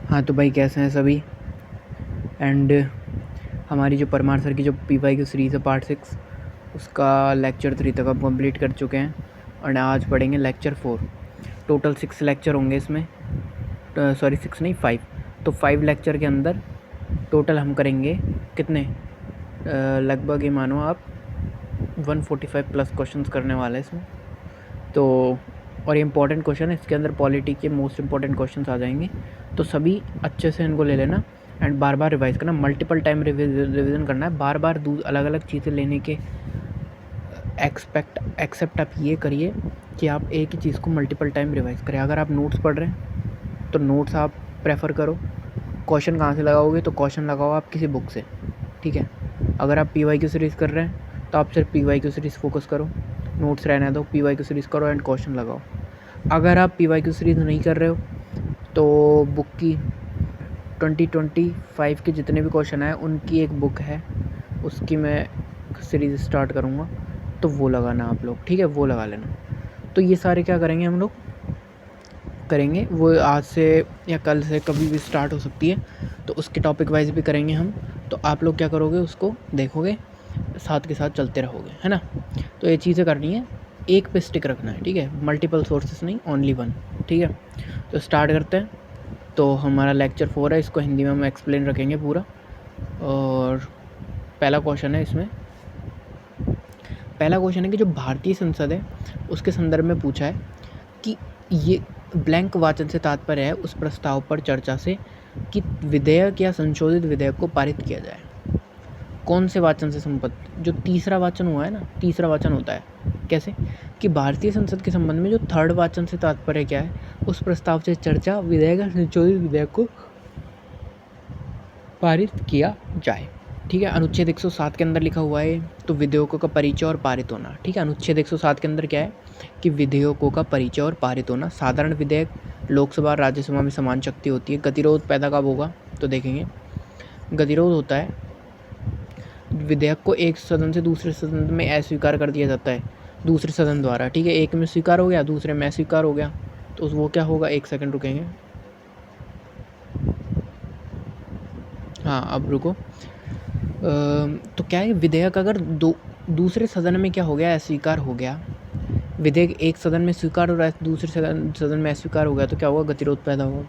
हाँ तो भाई कैसे हैं सभी। एंड हमारी जो परमार सर की जो PY की सीरीज़ है पार्ट 6 उसका लेक्चर 3 तक हम कंप्लीट कर चुके हैं और आज पढ़ेंगे लेक्चर 4। टोटल 6 लेक्चर होंगे इसमें, सॉरी 6 नहीं 5। तो 5 लेक्चर के अंदर टोटल हम करेंगे कितने, लगभग ये मानो आप 145 प्लस क्वेश्चंस करने वाले हैं इसमें। तो और ये इंपॉर्टेंट क्वेश्चन है, इसके अंदर पॉलिटी के मोस्ट इंपॉर्टेंट क्वेश्चंस आ जाएंगे। तो सभी अच्छे से इनको ले लेना एंड बार बार रिवाइज करना, मल्टीपल टाइम रिवीजन करना है, बार बार अलग अलग चीज़ें लेने के एक्सेप्ट आप ये करिए कि आप एक ही चीज़ को मल्टीपल टाइम रिवाइज करें। अगर आप नोट्स पढ़ रहे हैं तो नोट्स आप प्रेफर करो। क्वेश्चन कहाँ से लगाओगे तो क्वेश्चन लगाओ आप किसी बुक से, ठीक है। अगर आप PY की सीरीज़ कर रहे हैं तो आप सिर्फ PY की सीरीज़ फोकस करो, नोट्स रहने दो, PY की सीरीज़ करो एंड क्वेश्चन लगाओ। अगर आप PY की सीरीज़ नहीं कर रहे हो तो बुक की 2025 के जितने भी क्वेश्चन आए उनकी एक बुक है, उसकी मैं सीरीज़ स्टार्ट करूँगा, तो वो लगाना आप लोग, ठीक है, वो लगा लेना। तो ये सारे क्या करेंगे हम लोग करेंगे, वो आज से या कल से कभी भी स्टार्ट हो सकती है, तो उसके टॉपिक वाइज भी करेंगे हम। तो आप लोग क्या करोगे, उसको देखोगे, साथ के साथ चलते रहोगे, है ना। तो ये चीज़ें करनी है, एक पे स्टिक रखना है, ठीक है, मल्टीपल सोर्सेस नहीं, ओनली वन, ठीक है। तो स्टार्ट करते हैं। तो हमारा लेक्चर 4 है, इसको हिंदी में हम एक्सप्लेन रखेंगे पूरा। और पहला क्वेश्चन है इसमें, पहला क्वेश्चन है कि जो भारतीय संसद है उसके संदर्भ में पूछा है कि ये ब्लैंक वाचन से तात्पर्य है उस प्रस्ताव पर चर्चा से कि विधेयक या संशोधित विधेयक को पारित किया जाए। कौन से वाचन से संबद्ध, जो तीसरा वाचन हुआ है ना, तीसरा वाचन होता है कैसे कि भारतीय संसद के संबंध में जो थर्ड वाचन से तात्पर्य क्या है, उस प्रस्ताव से चर्चा विधेयक या संशोधित विधेयक को पारित किया जाए, ठीक है। अनुच्छेद 107 के अंदर लिखा हुआ है, तो विधेयकों का परिचय और पारित होना, ठीक है। अनुच्छेद 107 के अंदर क्या है कि विधेयकों का परिचय और पारित होना। साधारण विधेयक लोकसभा और राज्यसभा में समान शक्ति होती है। गतिरोध पैदा कब होगा तो देखेंगे, गतिरोध होता है विधेयक को एक सदन से दूसरे सदन में अस्वीकार कर दिया जाता है दूसरे सदन द्वारा, ठीक है। एक में स्वीकार हो गया, दूसरे में अस्वीकार हो गया, तो वो क्या होगा, एक सेकंड रुकेंगे, हाँ अब रुको। तो क्या है, विधेयक अगर दूसरे सदन में क्या हो गया, अस्वीकार हो गया, विधेयक एक सदन में स्वीकार हो रहा है, दूसरे सदन में अस्वीकार हो गया, तो क्या होगा, गतिरोध पैदा होगा।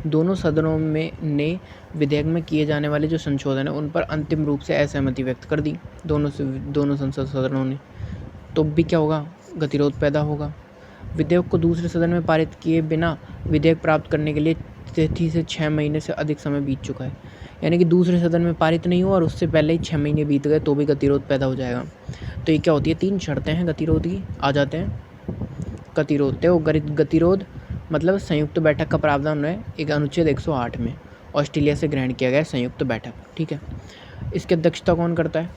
दोनों सदनों में ने विधेयक में किए जाने वाले जो संशोधन है उन पर अंतिम रूप से असहमति व्यक्त कर दी, दोनों संसद सदनों ने, तो भी क्या होगा, गतिरोध पैदा होगा। विधेयक को दूसरे सदन में पारित किए बिना विधेयक प्राप्त करने के लिए 33 से 6 महीने से अधिक समय बीत चुका है, यानी कि दूसरे सदन में पारित नहीं हुआ और उससे पहले ही 6 महीने बीत गए तो भी गतिरोध पैदा हो जाएगा। तो ये क्या होती है, 3 शर्तें हैं गतिरोध की, आ जाते हैं। गतिरोध मतलब संयुक्त बैठक का प्रावधान है एक अनुच्छेद 108 में ऑस्ट्रेलिया से ग्रहण किया गया संयुक्त बैठक, ठीक है। इसकी अध्यक्षता कौन करता है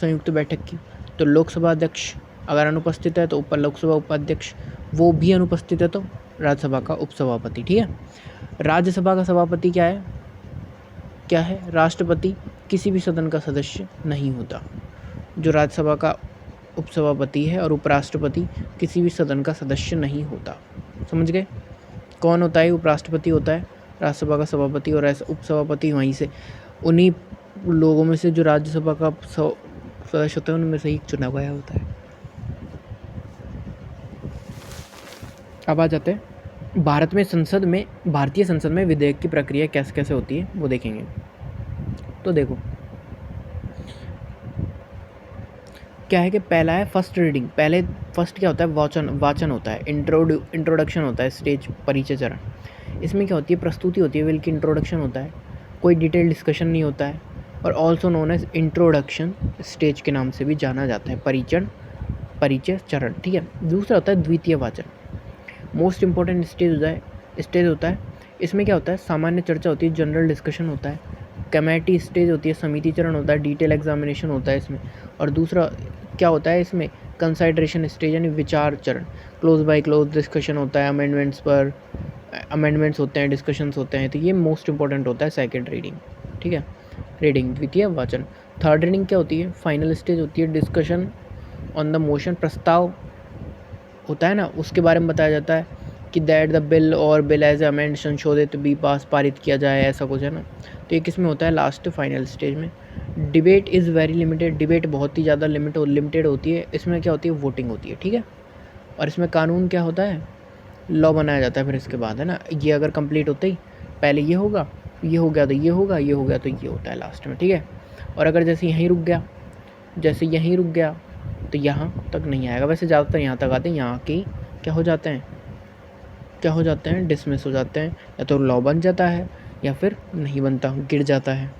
संयुक्त बैठक की, तो लोकसभा अध्यक्ष अगर अनुपस्थित है तो लोकसभा उपाध्यक्ष, वो भी अनुपस्थित है तो राज्यसभा का उपसभापति, ठीक है। राज्यसभा का सभापति क्या है, राष्ट्रपति किसी भी सदन का सदस्य नहीं होता। जो राज्यसभा का उपसभापति है और उपराष्ट्रपति किसी भी सदन का सदस्य नहीं होता, समझ गए। कौन होता है, उपराष्ट्रपति होता है, राज्यसभा का सभापति, और उपसभापति वहीं से उन्हीं लोगों में से जो राज्यसभा का सदस्य होता है उनमें से ही चुना गया होता है। अब आ जाते हैं भारतीय संसद में विधेयक की प्रक्रिया कैसे कैसे होती है वो देखेंगे। तो देखो क्या है कि पहला है फर्स्ट रीडिंग, पहले फर्स्ट क्या होता है, वाचन होता है, इंट्रोडक्शन होता है, स्टेज परिचय चरण। इसमें क्या होती है, प्रस्तुति होती है, बल्कि इंट्रोडक्शन होता है, कोई डिटेल डिस्कशन नहीं होता है, और also known as introduction stage के नाम से भी जाना जाता है, परिचय चरण, ठीक है। दूसरा होता है द्वितीय वाचन, मोस्ट इंपॉर्टेंट स्टेज होता है। इसमें क्या होता है, सामान्य चर्चा होती है, जनरल डिस्कशन होता है, कमेटी स्टेज होती है, समिति चरण होता है, डिटेल एग्जामिनेशन होता है इसमें। और दूसरा क्या होता है इसमें, कंसाइडरेशन स्टेज यानी विचार चरण, क्लोज बाय क्लोज डिस्कशन होता है, अमेंडमेंट्स होते हैं, डिस्कशंस होते हैं। तो ये मोस्ट इंपॉर्टेंट होता है सेकेंड रीडिंग, ठीक है, रीडिंग द्वितीय वाचन। थर्ड रीडिंग क्या होती है, फाइनल स्टेज होती है, डिस्कशन ऑन द मोशन, प्रस्ताव होता है ना, उसके बारे में बताया जाता है कि दैट द बिल और बिल एज अमेंड संशोधित बी पास पारित किया जाए, ऐसा कुछ है ना। तो ये किस में होता है, लास्ट फाइनल स्टेज में। Debate is very limited, debate बहुत ही ज़्यादा लिमिटेड होती है। इसमें क्या होती है, वोटिंग होती है, ठीक है। और इसमें कानून क्या होता है, लॉ बनाया जाता है फिर इसके बाद, है ना। ये अगर कंप्लीट होते ही पहले ये होगा, ये हो गया तो ये होगा, ये हो गया तो ये होता है लास्ट में, ठीक है। और अगर जैसे यहीं रुक गया, जैसे यहीं रुक गया तो यहाँ तक नहीं आएगा। वैसे ज़्यादातर यहाँ तक आते हैं, यहाँ के क्या हो जाते हैं, क्या हो जाते हैं, डिसमिस हो जाते हैं। या तो लॉ बन जाता है या फिर नहीं बनता, गिर जाता है।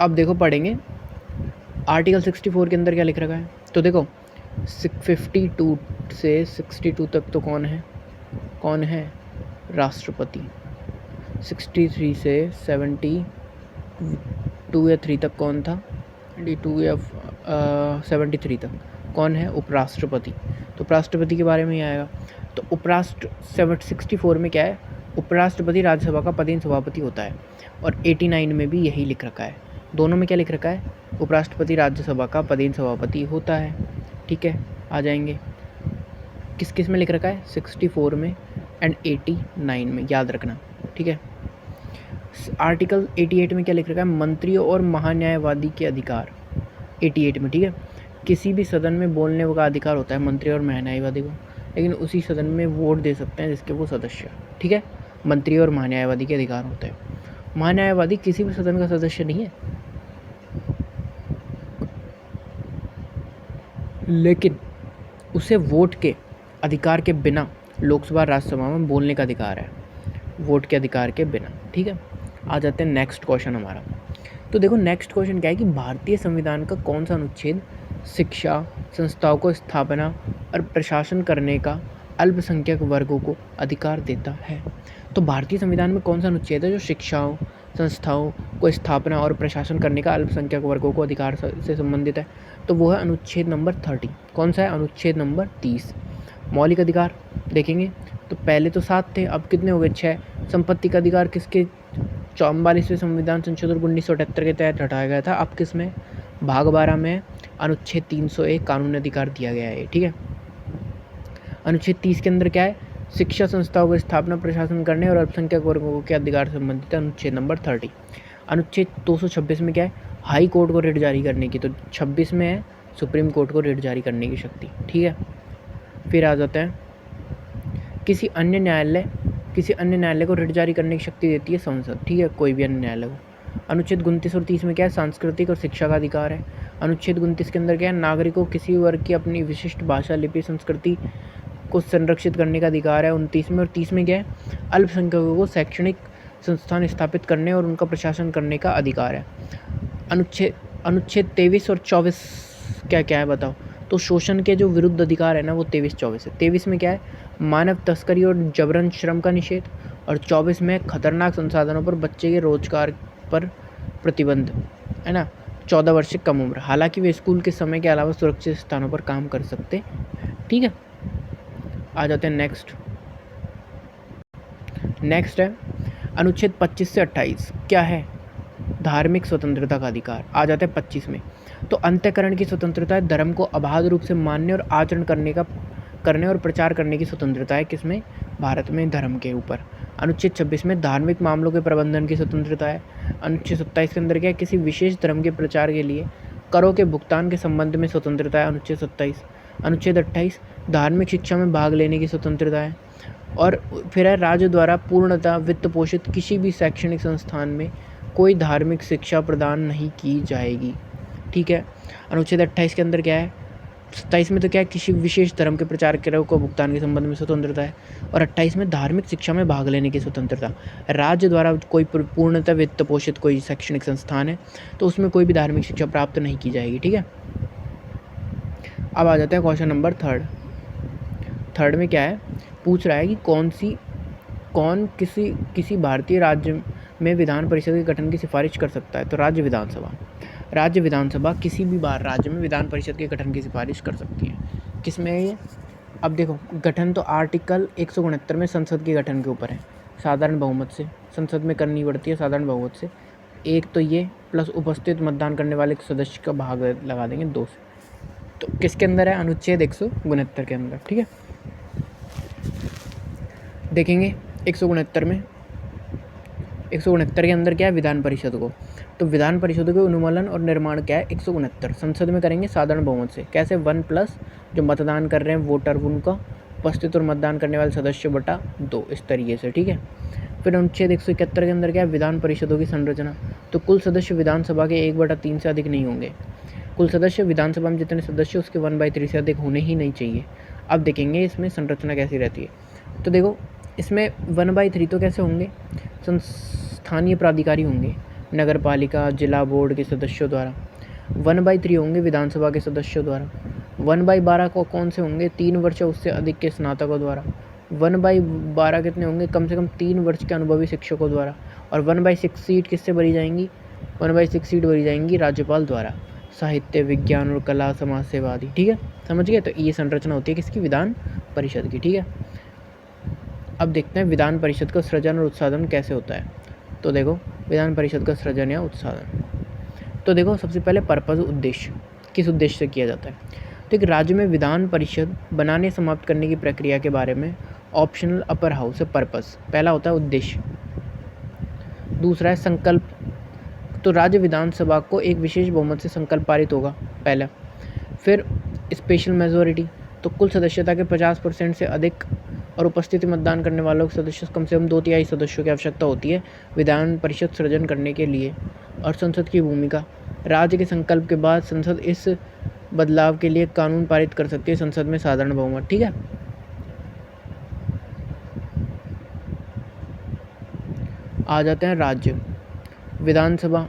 अब देखो पढ़ेंगे आर्टिकल 64 के अंदर क्या लिख रखा है। तो देखो 52 से 62 तक तो कौन है, राष्ट्रपति। 63 से 72 या 3 तक कौन था, 22 या 73 तक कौन है, उपराष्ट्रपति। तो उपराष्ट्रपति के बारे में ही आएगा। तो उपराष्ट्र 64 में क्या है, उपराष्ट्रपति राज्यसभा का पदेन सभापति होता है। और 89 में भी यही लिख रखा है। दोनों में क्या लिख रखा है, उपराष्ट्रपति राज्यसभा का पदेन सभापति होता है, ठीक है। आ जाएंगे किस किस में लिख रखा है, 64 में एंड 89 में, याद रखना, ठीक है। आर्टिकल 88 में क्या लिख रखा है, मंत्रियों और महान्यायवादी के अधिकार। 88 में, ठीक है। किसी भी सदन में बोलने का अधिकार होता है मंत्री और महान्यायवादी को, लेकिन उसी सदन में वोट दे सकते हैं जिसके वो सदस्य, ठीक है। मंत्री और महान्यायवादी के अधिकार होते हैं। महान्यायवादी किसी भी सदन का सदस्य नहीं है, लेकिन उसे वोट के अधिकार के बिना लोकसभा राज्यसभा में बोलने का अधिकार है, वोट के अधिकार के बिना, ठीक है। आ जाते हैं नेक्स्ट क्वेश्चन हमारा। तो देखो नेक्स्ट क्वेश्चन क्या है कि भारतीय संविधान का कौन सा अनुच्छेद शिक्षा संस्थाओं को स्थापना और प्रशासन करने का अल्पसंख्यक वर्गों को अधिकार देता है। तो भारतीय संविधान में कौन सा अनुच्छेद है जो शिक्षाओं संस्थाओं को स्थापना और प्रशासन करने का अल्पसंख्यक वर्गों को अधिकार से संबंधित है। तो वो है अनुच्छेद नंबर 30। कौन सा है, अनुच्छेद नंबर 30। मौलिक अधिकार देखेंगे तो पहले तो 7 थे, अब कितने हो गए, 6। संपत्ति का अधिकार किसके 44वें संविधान संशोधन 1978 के तहत हटाया गया था, अब किस में, भाग 12 में अनुच्छेद 301 कानूनी अधिकार दिया गया है, ठीक है। अनुच्छेद 30 के अंदर क्या है, शिक्षा संस्थाओं की स्थापना प्रशासन करने और अल्पसंख्यक वर्गों के अधिकार से संबंधित है, अनुच्छेद नंबर 30। अनुच्छेद 226 में क्या है, हाई कोर्ट को रिट जारी करने की, तो 26 में है सुप्रीम कोर्ट को रिट जारी करने की शक्ति, ठीक है। फिर आ जाता है किसी अन्य न्यायालय को रिट जारी करने की शक्ति देती है संसद, ठीक है, कोई भी अन्य न्यायालय को। अनुच्छेद 29 और 30 में क्या है, सांस्कृतिक और शिक्षा का अधिकार है। अनुच्छेद 29 के अंदर क्या है, नागरिकों किसी वर्ग की अपनी विशिष्ट भाषा लिपि संस्कृति को संरक्षित करने का अधिकार है 29 में। और 30 में क्या है, अल्पसंख्यकों को शैक्षणिक संस्थान स्थापित करने और उनका प्रशासन करने का अधिकार है। अनुच्छेद 23 और 24 क्या है बताओ। तो शोषण के जो विरुद्ध अधिकार है ना, वो 23-24 है। 23 में क्या है, मानव तस्करी और जबरन श्रम का निषेध। और 24 में खतरनाक संसाधनों पर बच्चे के रोजगार पर प्रतिबंध, है ना। 14 वर्ष से कम उम्र, हालांकि वे स्कूल के समय के अलावा सुरक्षित स्थानों पर काम कर सकते हैं, ठीक है। आ जाते हैं नेक्स्ट है अनुच्छेद 25 से 28 क्या है, धार्मिक स्वतंत्रता का अधिकार। आ जाते हैं 25 में। तो अंतःकरण की स्वतंत्रता है, धर्म को अबाध रूप से मानने और आचरण करने और प्रचार करने की स्वतंत्रता है, किसमें, भारत में, धर्म के ऊपर। अनुच्छेद 26 में धार्मिक मामलों के प्रबंधन की स्वतंत्रता है। अनुच्छेद 27 के अंदर क्या है, किसी विशेष धर्म के प्रचार के लिए करों के भुगतान के संबंध में स्वतंत्रता है, अनुच्छेद 27। अनुच्छेद 28 धार्मिक शिक्षा में भाग लेने की स्वतंत्रता है। और फिर है, राज्य द्वारा पूर्णतः वित्त पोषित किसी भी शैक्षणिक संस्थान में कोई धार्मिक शिक्षा प्रदान नहीं की जाएगी, ठीक है। अनुच्छेद 28 के अंदर क्या है, 27 में तो क्या है, किसी विशेष धर्म के प्रचार के को भुगतान के संबंध में स्वतंत्रता है। और 28 में धार्मिक शिक्षा में भाग लेने की स्वतंत्रता। राज्य द्वारा कोई पूर्णतः वित्त पोषित कोई शैक्षणिक संस्थान है तो उसमें कोई भी धार्मिक शिक्षा प्राप्त नहीं की जाएगी, ठीक है। अब आ जाता है क्वेश्चन नंबर थर्ड में क्या है, पूछ रहा है कि किसी भारतीय राज्य में विधान परिषद के गठन की सिफारिश कर सकता है। तो राज्य विधानसभा किसी भी बार राज्य में विधान परिषद के गठन की सिफारिश कर सकती है। किसमें है ये, अब देखो गठन तो आर्टिकल 169 में संसद के गठन के ऊपर है, साधारण बहुमत से संसद में करनी पड़ती है, साधारण बहुमत से। एक तो ये प्लस उपस्थित मतदान करने वाले सदस्य का भाग लगा देंगे 2 से। तो किसके अंदर है, अनुच्छेद 169 के अंदर, ठीक है। देखेंगे 169 में, 169 के अंदर क्या है, विधान परिषद को, तो विधान परिषद के अनुमोदन और निर्माण क्या है, 169 संसद में करेंगे साधारण बहुमत से। कैसे, 1+ जो मतदान कर रहे हैं वोटर उनका उपस्थित और मतदान करने वाले सदस्य बटा 2, इस तरीके से, ठीक है। फिर अनुच्छेद 171 के अंदर क्या है, विधान परिषदों की संरचना, तो कुल सदस्य विधानसभा के 1/3 से अधिक नहीं होंगे। कुल सदस्य विधानसभा में जितने सदस्य उसके 1/3 से अधिक होने ही नहीं चाहिए। अब देखेंगे इसमें संरचना कैसी रहती है। तो देखो इसमें 1/3 तो कैसे होंगे, स्थानीय प्राधिकारी होंगे, नगर पालिका जिला बोर्ड के सदस्यों द्वारा। 1/3 होंगे विधानसभा के सदस्यों द्वारा। 1/12 को कौन से होंगे, 3 वर्ष या उससे अधिक के स्नातकों द्वारा। 1/12 कितने होंगे, कम से कम 3 वर्ष के अनुभवी शिक्षकों द्वारा। और 1/6 सीट किससे भरी जाएंगी, 1/6 सीट भरी जाएंगी राज्यपाल द्वारा। साहित्य विज्ञान और कला समाज सेवा आदि, ठीक है, समझ गए। तो ये संरचना होती है किसकी, विधान परिषद की, ठीक है। अब देखते हैं विधान परिषद का सृजन और उत्साधन कैसे होता है। तो देखो विधान परिषद का सृजन या उत्साधन, तो देखो सबसे पहले पर्पज़, उद्देश्य, किस उद्देश्य से किया जाता है। तो एक राज्य में विधान परिषद बनाने समाप्त करने की प्रक्रिया के बारे में ऑप्शनल अपर हाउस है पर्पज़, पहला होता है उद्देश्य। दूसरा है संकल्प, तो राज्य विधानसभा को एक विशेष बहुमत से संकल्प पारित होगा, पहला। फिर स्पेशल मेजोरिटी, तो कुल सदस्यता के 50% से अधिक और उपस्थिति मतदान करने वालों के सदस्य कम से कम 2/3 सदस्यों की आवश्यकता होती है विधान परिषद सृजन करने के लिए। और संसद की भूमिका, राज्य के संकल्प के बाद संसद इस बदलाव के लिए कानून पारित कर सकती है संसद में साधारण बहुमत, ठीक है। आ जाते हैं राज्य। विधानसभा,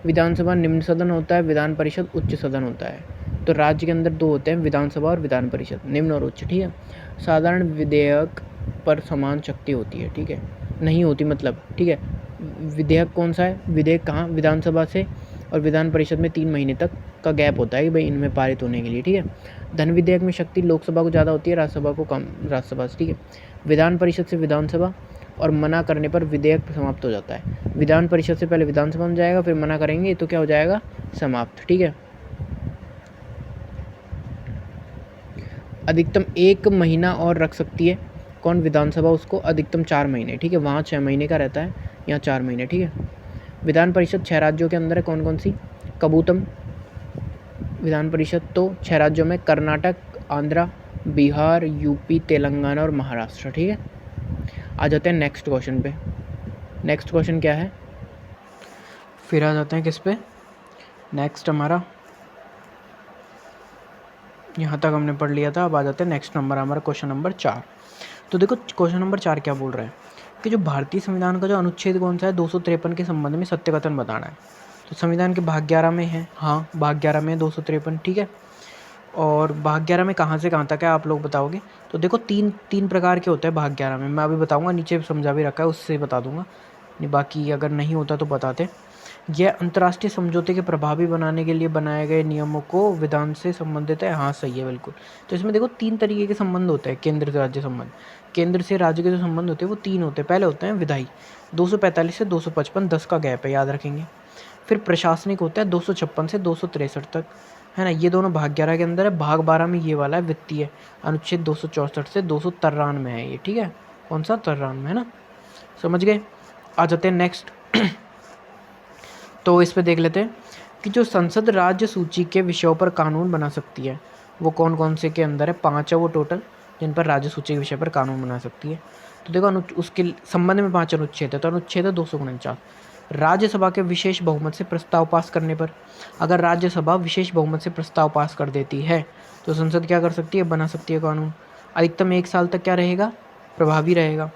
विधानसभा निम्न सदन होता है, विधान परिषद उच्च सदन होता है। तो राज्य के अंदर 2 होते हैं, विधानसभा और विधान परिषद, निम्न और उच्च, ठीक है। साधारण विधेयक पर समान शक्ति होती है, ठीक है, नहीं होती मतलब, ठीक है। विधेयक कौन सा है, विधेयक कहाँ, विधानसभा से और विधान परिषद में 3 महीने तक का गैप होता है कि भाई इनमें पारित होने के लिए, ठीक है। धन विधेयक में शक्ति लोकसभा को ज़्यादा होती है, राज्यसभा को कम, राज्यसभा से, ठीक है। विधान परिषद से विधानसभा और मना करने पर विधेयक समाप्त हो जाता है। विधान परिषद से पहले विधानसभा में जाएगा, फिर मना करेंगे तो क्या हो जाएगा, समाप्त, ठीक है। अधिकतम 1 महीना और रख सकती है कौन, विधानसभा, उसको अधिकतम 4 महीने, ठीक है। वहाँ 6 महीने का रहता है, यहाँ 4 महीने, ठीक है। विधान परिषद 6 राज्यों के अंदर है, कौन कौन सी, कबूतम विधान परिषद, तो 6 राज्यों में कर्नाटक, आंध्रा, बिहार, यूपी, तेलंगाना और महाराष्ट्र, ठीक है। आ जाते हैं नेक्स्ट क्वेश्चन पे। नेक्स्ट क्वेश्चन क्या है, फिर आ जाते हैं किस पे, नेक्स्ट हमारा यहाँ तक हमने पढ़ लिया था। अब आ जाते हैं नेक्स्ट नंबर, हमारा क्वेश्चन नंबर 4। तो देखो क्वेश्चन नंबर 4 क्या बोल रहा है कि जो भारतीय संविधान का जो अनुच्छेद कौन सा है, 253 के संबंध में सत्यकथन बताना है। तो संविधान के भाग 11 में है, हाँ भाग 11 में 253, ठीक है। और भाग 11 में कहाँ से कहाँ तक है आप लोग बताओगे। तो देखो तीन प्रकार के होते हैं भाग 11 में, मैं अभी बताऊँगा, नीचे समझा भी रखा है उससे बता दूँगा, बाकी अगर नहीं होता तो बताते। यह अंतर्राष्ट्रीय समझौते के प्रभावी बनाने के लिए बनाए गए नियमों को विधान से संबंधित है, हाँ सही है बिल्कुल। तो इसमें देखो 3 तरीके के संबंध होते हैं, केंद्र से राज्य संबंध। केंद्र से राज्य के जो संबंध होते हैं वो 3 होते हैं। पहले होते हैं विधायी, 245 से 255, 10 का गैप है, याद रखेंगे। फिर प्रशासनिक होता है 256 से 263 तक, है ना, ये दोनों भाग 11 के अंदर है। भाग 12 में ये वाला है वित्तीय, अनुच्छेद 264 से 293 में है ये, ठीक है। कौन सा, 93 में, है ना, समझ गए। आ जाते हैं नेक्स्ट। तो इस पे देख लेते हैं कि जो संसद राज्य सूची के विषयों पर कानून बना सकती है वो कौन कौन से के अंदर है, 5 है वो टोटल, जिन पर राज्य सूची के विषय पर कानून बना सकती है। तो देखो उसके संबंध में 5 अनुच्छेद है। तो अनुच्छेद है 249, राज्यसभा के विशेष बहुमत से प्रस्ताव पास करने पर, अगर राज्यसभा विशेष बहुमत से प्रस्ताव पास कर देती है तो संसद क्या कर सकती है, बना सकती है कानून। अधिकतम 1 साल तक क्या रहेगा, प्रभावी रहेगा।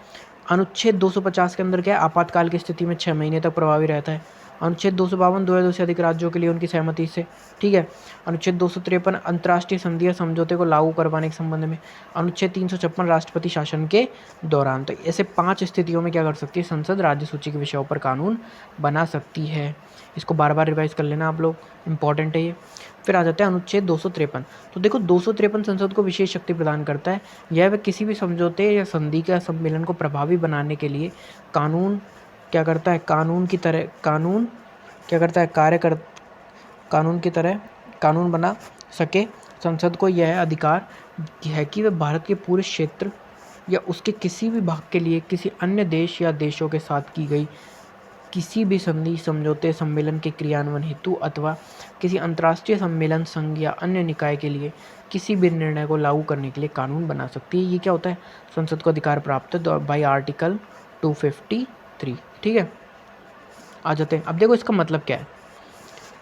अनुच्छेद 250 के अंदर क्या है, आपातकाल की स्थिति में 6 महीने तक प्रभावी रहता है। अनुच्छेद 252 2 या 2 से अधिक राज्यों के लिए उनकी सहमति से, ठीक है। अनुच्छेद 253 अंतर्राष्ट्रीय संधि या समझौते को लागू करवाने के संबंध में। अनुच्छेद 356 राष्ट्रपति शासन के दौरान। तो ऐसे 5 स्थितियों में क्या कर सकती है संसद, राज्य सूची के विषयों पर कानून बना सकती है। इसको बार बार रिवाइज कर लेना आप लोग, इंपॉर्टेंट है ये। फिर आ जाता है अनुच्छेद 253। तो देखो 253 संसद को विशेष शक्ति प्रदान करता है, यह वह किसी भी समझौते या संधि का सम्मेलन को प्रभावी बनाने के लिए कानून क्या करता है, कानून की तरह कानून क्या करता है, कानून की तरह कानून बना सके। संसद को यह अधिकार है कि वह भारत के पूरे क्षेत्र या उसके किसी भी भाग के लिए किसी अन्य देश या देशों के साथ की गई किसी भी संधि समझौते सम्मेलन के क्रियान्वयन हेतु अथवा किसी अंतर्राष्ट्रीय सम्मेलन संघ या अन्य निकाय के लिए किसी भी निर्णय को लागू करने के लिए कानून बना सकती है। ये क्या होता है? संसद को अधिकार प्राप्त है बाई आर्टिकल 253। ठीक है, आ जाते हैं। अब देखो इसका मतलब क्या है।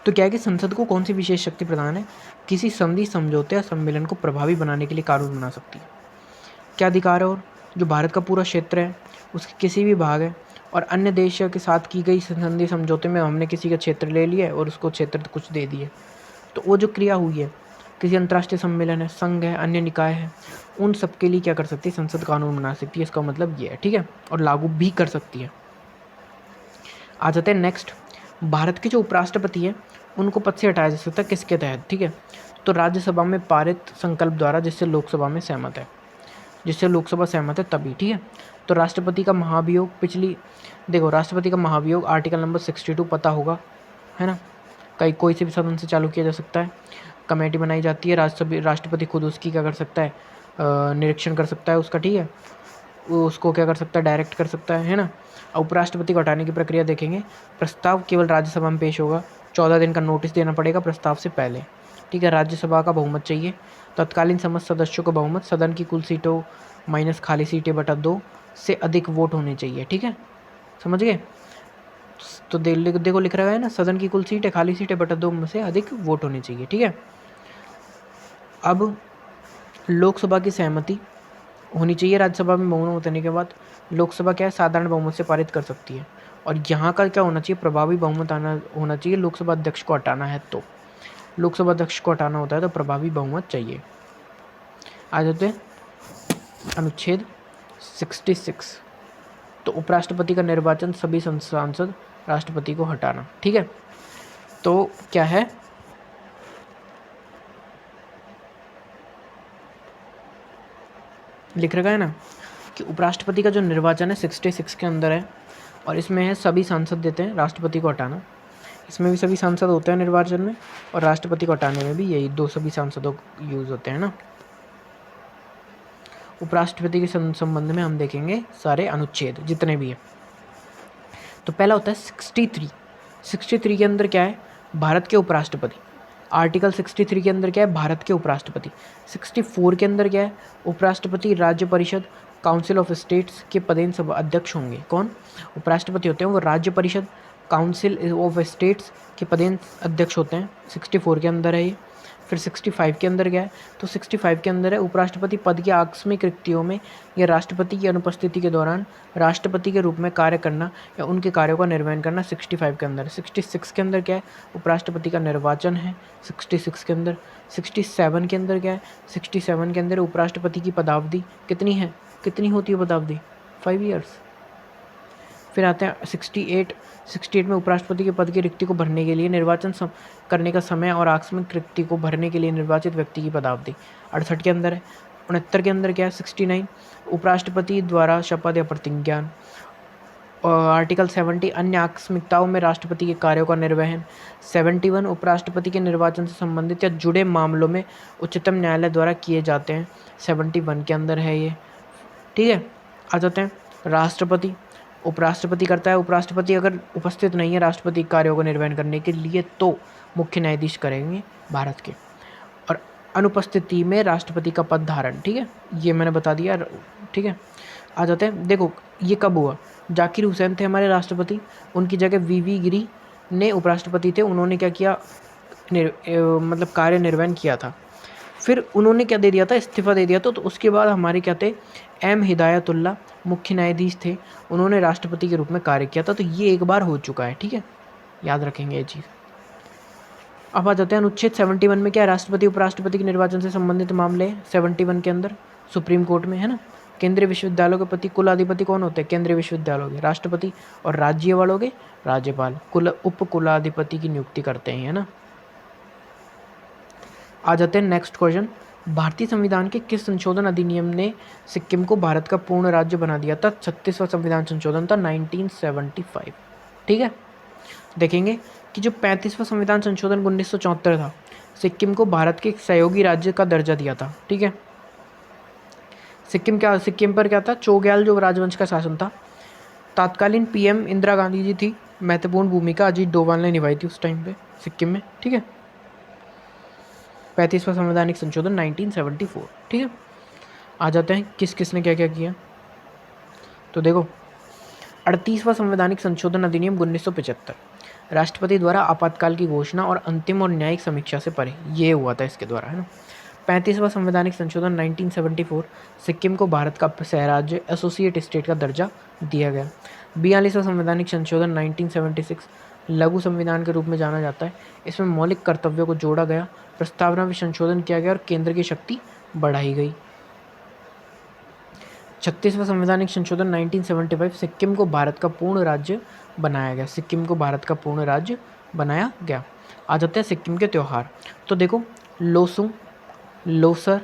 तो क्या है कि संसद को कौन सी विशेष शक्ति प्रदान है? किसी संधि समझौते या सम्मेलन को प्रभावी बनाने के लिए कानून बना सकती है। क्या अधिकार है? और जो भारत का पूरा क्षेत्र है उसके किसी भी भाग है और अन्य देश के साथ की गई संधि समझौते में हमने किसी का क्षेत्र ले लिया है और उसको क्षेत्र कुछ दे दिए, तो वो जो क्रिया हुई है, किसी अंतर्राष्ट्रीय सम्मेलन है, संघ है, अन्य निकाय है, उन सब के लिए क्या कर सकती है? संसद कानून बना सकती है। इसका मतलब ये है, ठीक है, और लागू भी कर सकती है। आ जाते हैं नेक्स्ट। भारत के जो उपराष्ट्रपति हैं उनको पद से हटाया जा सकता है किसके तहत? ठीक है, तो राज्यसभा में पारित संकल्प द्वारा, जिससे लोकसभा में सहमत है, जिससे लोकसभा सहमत है तभी। ठीक है, तो राष्ट्रपति का महाभियोग देखो राष्ट्रपति का महाभियोग आर्टिकल नंबर 62 पता होगा, है ना। कोई से भी सदन से चालू किया जा सकता है, कमेटी बनाई जाती है, राष्ट्रपति खुद उसकी क्या कर सकता है? निरीक्षण कर सकता है उसका। ठीक है, वो उसको क्या कर सकता है? डायरेक्ट कर सकता है ना। उपराष्ट्रपति को हटाने की प्रक्रिया देखेंगे। प्रस्ताव केवल राज्यसभा में पेश होगा, 14 दिन का नोटिस देना पड़ेगा प्रस्ताव से पहले। ठीक है, राज्यसभा का बहुमत चाहिए, तत्कालीन समस्त सदस्यों का बहुमत, सदन की कुल सीटों माइनस खाली सीटें बटा 2 से अधिक वोट होने चाहिए। ठीक है, समझ गए? तो देखो लिख रहा है ना, सदन की कुल सीटें खाली सीटें बटा 2 में से अधिक वोट होने चाहिए। ठीक है, अब लोकसभा की सहमति होनी चाहिए। राज्यसभा में बहुमत होने के बाद लोकसभा क्या है? साधारण बहुमत से पारित कर सकती है। और यहाँ का क्या होना चाहिए? प्रभावी बहुमत होना चाहिए। लोकसभा अध्यक्ष को हटाना है तो लोकसभा अध्यक्ष को हटाना होता है तो प्रभावी बहुमत चाहिए। आ जाते हैं अनुच्छेद 66। तो उपराष्ट्रपति का निर्वाचन, सभी सांसद, राष्ट्रपति को हटाना। ठीक है, तो क्या है? लिख रखा है ना कि उपराष्ट्रपति का जो निर्वाचन है 66 के अंदर है और इसमें है सभी सांसद देते हैं, राष्ट्रपति को हटाना। इसमें भी सभी सांसद होते हैं निर्वाचन में, और राष्ट्रपति को हटाने में भी यही दो सभी सांसदों यूज़ होते हैं ना। उपराष्ट्रपति के संबंध में हम देखेंगे सारे अनुच्छेद जितने भी है। तो पहला होता है 63 के अंदर क्या है? भारत के उपराष्ट्रपति। आर्टिकल 63 के अंदर क्या है? भारत के उपराष्ट्रपति। 64 के अंदर क्या है? उपराष्ट्रपति राज्य परिषद काउंसिल ऑफ स्टेट्स के पदेन सभा अध्यक्ष होंगे। कौन उपराष्ट्रपति होते हैं? वो राज्य परिषद काउंसिल ऑफ स्टेट्स के पदेन अध्यक्ष होते हैं। 64 के अंदर है ये। फिर 65 के अंदर क्या है? तो 65 के अंदर है उपराष्ट्रपति पद की आकस्मिक रिक्तियों में या राष्ट्रपति की अनुपस्थिति के दौरान राष्ट्रपति के रूप में कार्य करना या उनके कार्यों का निर्वहन करना। 65 के अंदर। 66 के अंदर क्या है? उपराष्ट्रपति का निर्वाचन है 66 के अंदर। 67 के अंदर क्या है? 67 के अंदर उपराष्ट्रपति की पदावधि कितनी है? कितनी होती है पदावधि? 5 ईयर्स। फिर आते हैं 68 में उपराष्ट्रपति के पद की रिक्ति को भरने के लिए निर्वाचन करने का समय और आकस्मिक रिक्ति को भरने के लिए निर्वाचित व्यक्ति की पदावधि। 68 के अंदर है। 69 के अंदर क्या है? 69 उपराष्ट्रपति द्वारा शपथ या प्रतिज्ञा। आर्टिकल 70 अन्य आकस्मिकताओं में राष्ट्रपति के कार्यों का निर्वहन। 71 उपराष्ट्रपति के निर्वाचन से संबंधित या जुड़े मामलों में उच्चतम न्यायालय द्वारा किए जाते हैं। 71 के अंदर है ये। ठीक है, आ जाते हैं राष्ट्रपति। उपराष्ट्रपति करता है। उपराष्ट्रपति अगर उपस्थित नहीं है राष्ट्रपति कार्यों को निर्वहन करने के लिए तो मुख्य न्यायाधीश करेंगे भारत के, और अनुपस्थिति में राष्ट्रपति का पद धारण। ठीक है, ये मैंने बता दिया। ठीक है, आ जाते हैं। देखो ये कब हुआ? जाकिर हुसैन थे हमारे राष्ट्रपति, उनकी जगह वीवी गिरी ने उपराष्ट्रपति थे। उन्होंने क्या किया? मतलब कार्य निर्वहन किया था। फिर उन्होंने क्या दे दिया था? इस्तीफा दे दिया था। तो उसके बाद हमारे क्या थे? एम हिदायतुल्ला मुख्य न्यायाधीश थे, उन्होंने राष्ट्रपति के रूप में कार्य किया था। तो ये एक बार हो चुका है। ठीक है, याद रखेंगे ये चीज़। अब आ जाते हैं अनुच्छेद 71 में क्या है? राष्ट्रपति उपराष्ट्रपति के निर्वाचन से संबंधित मामले 71 के अंदर सुप्रीम कोर्ट में, है ना। केंद्रीय विश्वविद्यालयों के प्रति कुलाधिपति कौन होते हैं? केंद्रीय विश्वविद्यालयों के राष्ट्रपति, और राज्य वालों के राज्यपाल उप कुलाधिपति की नियुक्ति करते हैं, है ना। आ जाते हैं नेक्स्ट क्वेश्चन। भारतीय संविधान के किस संशोधन अधिनियम ने सिक्किम को भारत का पूर्ण राज्य बना दिया था? 36वां संविधान संशोधन था 1975। ठीक है, देखेंगे कि जो 35वां संविधान संशोधन 1974 था, सिक्किम को भारत के एक सहयोगी राज्य का दर्जा दिया था। ठीक है, सिक्किम पर क्या था, चोग्याल जो राजवंश का शासन था। तत्कालीन पीएम इंदिरा गांधी जी थी, महत्वपूर्ण भूमिका अजीत डोभाल ने निभाई थी उस टाइम पे सिक्किम में, ठीक है। 35वां संवैधानिक संशोधन 1974, ठीक है। आ जाते हैं किस किस ने क्या क्या किया। तो देखो, 38वां संवैधानिक संशोधन अधिनियम 1975, राष्ट्रपति द्वारा आपातकाल की घोषणा और अंतिम और न्यायिक समीक्षा से परे, ये हुआ था इसके द्वारा, है ना। 35वां संवैधानिक संशोधन 1974, सिक्किम को भारत का सह राज्य एसोसिएट स्टेट का दर्जा दिया गया। 42वां संवैधानिक संशोधन 1976, लघु संविधान के रूप में जाना जाता है। इसमें मौलिक कर्तव्यों को जोड़ा गया, प्रस्तावना में संशोधन किया गया और केंद्र की शक्ति बढ़ाई गई। 36वां संवैधानिक संशोधन 1975, सिक्किम को भारत का पूर्ण राज्य बनाया गया। सिक्किम को भारत का पूर्ण राज्य बनाया गया। आ जाते हैं सिक्किम के त्यौहार। तो देखो, लोसुंग, लोसर,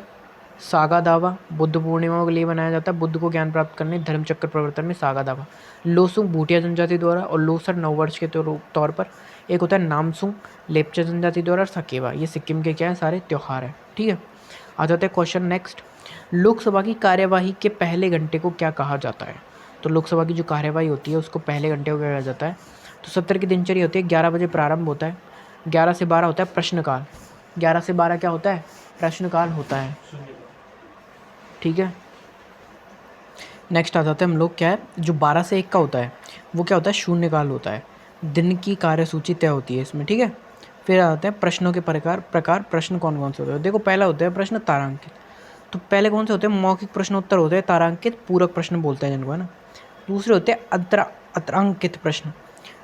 सागा दावा बुद्ध पूर्णिमा के लिए मनाया जाता है। बुद्ध को ज्ञान प्राप्त करने, धर्मचक्र प्रवर्तन में सागा दावा। लोसुंग भूटिया जनजाति द्वारा और लोसर नववर्ष के तौर पर। एक होता है नामसुंग लेपचा जनजाति द्वारा और सकेवा। ये सिक्किम के क्या है, सारे त्यौहार है, ठीक है। आ जाते हैं क्वेश्चन नेक्स्ट। लोकसभा की कार्यवाही के पहले घंटे को क्या कहा जाता है। तो लोकसभा की जो कार्यवाही होती है उसको पहले घंटे को क्या कहा जाता है। तो सत्र की दिनचर्या होती है, 11 बजे प्रारंभ होता है, 11 से 12 होता है प्रश्नकाल। 11 से 12 क्या होता है, प्रश्नकाल होता है, ठीक है। नेक्स्ट आ जाते हैं हम लोग, क्या है जो 12 से 1 का होता है वो क्या होता है, शून्यकाल होता है। दिन की कार्यसूची तय होती है इसमें, ठीक है। फिर आ जाते हैं प्रश्नों के प्रकार प्रश्न कौन कौन से होते हैं। देखो, पहला होता है प्रश्न तारांकित। तो पहले कौन से होते हैं, मौखिक प्रश्नोत्तर होते हैं, तारांकित पूरक प्रश्न बोलते हैं जिनको, है ना। दूसरे होते हैं अतरांकित प्रश्न,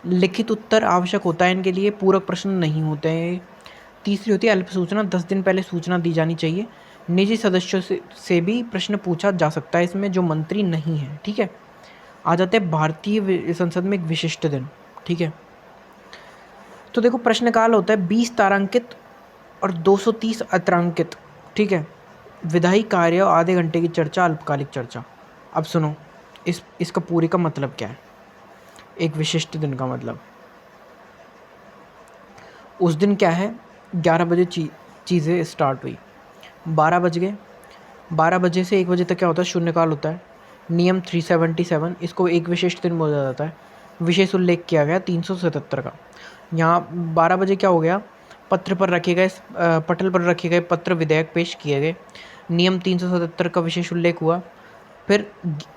लिखित उत्तर आवश्यक होता है इनके लिए, पूरक प्रश्न नहीं होते हैं। तीसरी होती है अल्प सूचना, 10 दिन पहले सूचना दी जानी चाहिए। निजी सदस्यों से भी प्रश्न पूछा जा सकता है इसमें, जो मंत्री नहीं है, ठीक है। आ जाते हैं भारतीय संसद में एक विशिष्ट दिन, ठीक है। तो देखो, प्रश्नकाल होता है 20 तारांकित और 230 अतरांकित, ठीक है। विधायी कार्य और आधे घंटे की चर्चा, अल्पकालिक चर्चा। अब सुनो, इसका पूरी का मतलब क्या है, एक विशिष्ट दिन का मतलब। उस दिन क्या है, 11 बजे चीज़ें स्टार्ट हुई, 12 बज गए, 12 बजे से 1 बजे तक क्या होता है, शून्यकाल होता है। नियम 377, इसको एक विशिष्ट दिन बोला जाता है। विशेष उल्लेख किया गया 377 का। यहाँ 12 बजे क्या हो गया, पटल पर रखे गए पत्र विधेयक पेश किए गए। नियम 377 का विशेष उल्लेख हुआ। फिर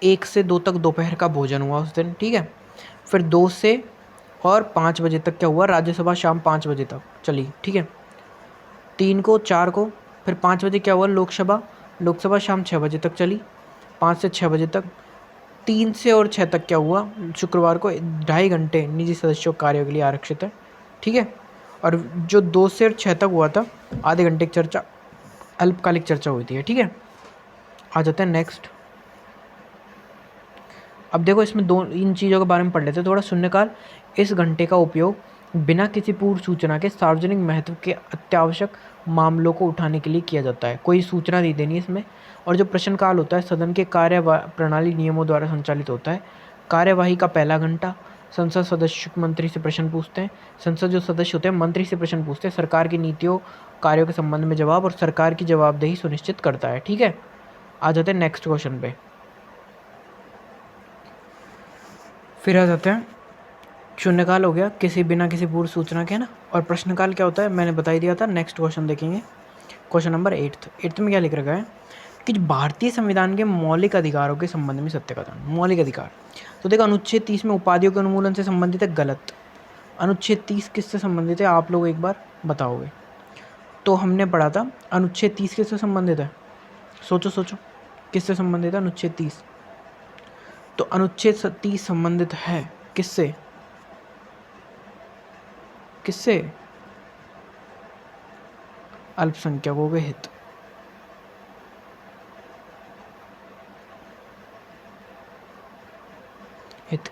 1 से 2 तक दोपहर का भोजन हुआ उस दिन, ठीक है। फिर 2 से और 5 बजे तक क्या हुआ, राज्यसभा शाम 5 बजे तक चली, ठीक है। 3 को 4 को, फिर 5 बजे क्या हुआ, लोकसभा शाम 6 बजे तक चली, 5 से 6 बजे तक। 3 से और 6 तक क्या हुआ, शुक्रवार को 2.5 घंटे निजी सदस्यों कार्यों के लिए आरक्षित है, ठीक है। और जो 2 से 6 तक हुआ था, आधे घंटे की चर्चा, अल्पकालिक चर्चा हुई थी, ठीक है। आ जाते हैं नेक्स्ट। अब देखो, इसमें इन चीज़ों के बारे में पढ़ लेते हैं थोड़ा। शून्यकाल, इस घंटे का उपयोग बिना किसी पूर्व सूचना के सार्वजनिक महत्व के अत्यावश्यक मामलों को उठाने के लिए किया जाता है। कोई सूचना नहीं देनी इसमें। और जो प्रश्नकाल होता है, सदन के कार्य प्रणाली नियमों द्वारा संचालित होता है। कार्यवाही का पहला घंटा, संसद सदस्य मंत्री से प्रश्न पूछते हैं। संसद जो सदस्य होते हैं मंत्री से प्रश्न पूछते हैं, सरकार की नीतियों कार्यों के संबंध में जवाब, और सरकार की जवाबदेही सुनिश्चित करता है, ठीक है। आ जाते हैं नेक्स्ट क्वेश्चन पे। फिर आ जाते हैं, शून्यकाल हो गया बिना किसी पूर्व सूचना के, ना। और प्रश्नकाल क्या होता है, मैंने बता ही दिया था। नेक्स्ट क्वेश्चन देखेंगे, क्वेश्चन नंबर 8 में क्या लिख रखा है कि भारतीय संविधान के मौलिक अधिकारों के संबंध में सत्य कथन। मौलिक अधिकार, तो देखो, अनुच्छेद 30 में उपाधियों के उन्मूलन से संबंधित है, गलत। अनुच्छेद 30 किससे संबंधित है, आप लोग एक बार बताओगे। तो हमने पढ़ा था अनुच्छेद 30 किससे संबंधित है, सोचो किससे संबंधित है अनुच्छेद 30। तो अनुच्छेद 30 संबंधित है किससे, अल्पसंख्यकों के हित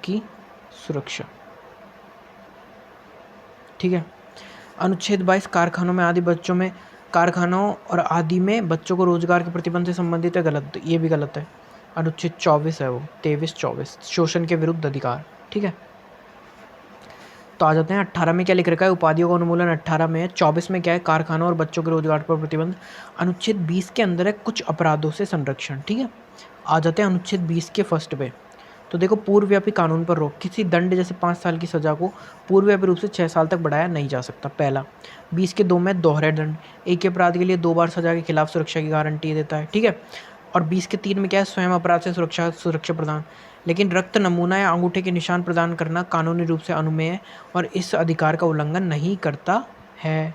की सुरक्षा, ठीक है। अनुच्छेद 22, कारखानों और आदि में बच्चों को रोजगार के प्रतिबंध से संबंधित है, गलत, ये भी गलत है। अनुच्छेद 24 है वो, 23-24, शोषण के विरुद्ध अधिकार, ठीक है। तो आ जाते हैं 18 में क्या लिख रखा है, उपाधियों का उन्मूलन 18 में है। 24 में क्या है, कारखानों और बच्चों के रोजगार पर प्रतिबंध। अनुच्छेद 20 के अंदर है कुछ अपराधों से संरक्षण, ठीक है। आ जाते हैं अनुच्छेद 20 के फर्स्ट पे। तो देखो, पूर्वव्यापी कानून पर रोक, किसी दंड जैसे 5 साल की सज़ा को पूर्वव्यापी रूप से 6 साल तक बढ़ाया नहीं जा सकता। पहला, 20 के 2 में दोहरे दंड, एक ही अपराध के लिए 2 बार सज़ा के खिलाफ सुरक्षा की गारंटी देता है, ठीक है। और 20 के 3 में क्या है, स्वयं अपराध से सुरक्षा प्रदान। लेकिन रक्त नमूना या अंगूठे के निशान प्रदान करना कानूनी रूप से अनुमेय है और इस अधिकार का उल्लंघन नहीं करता है।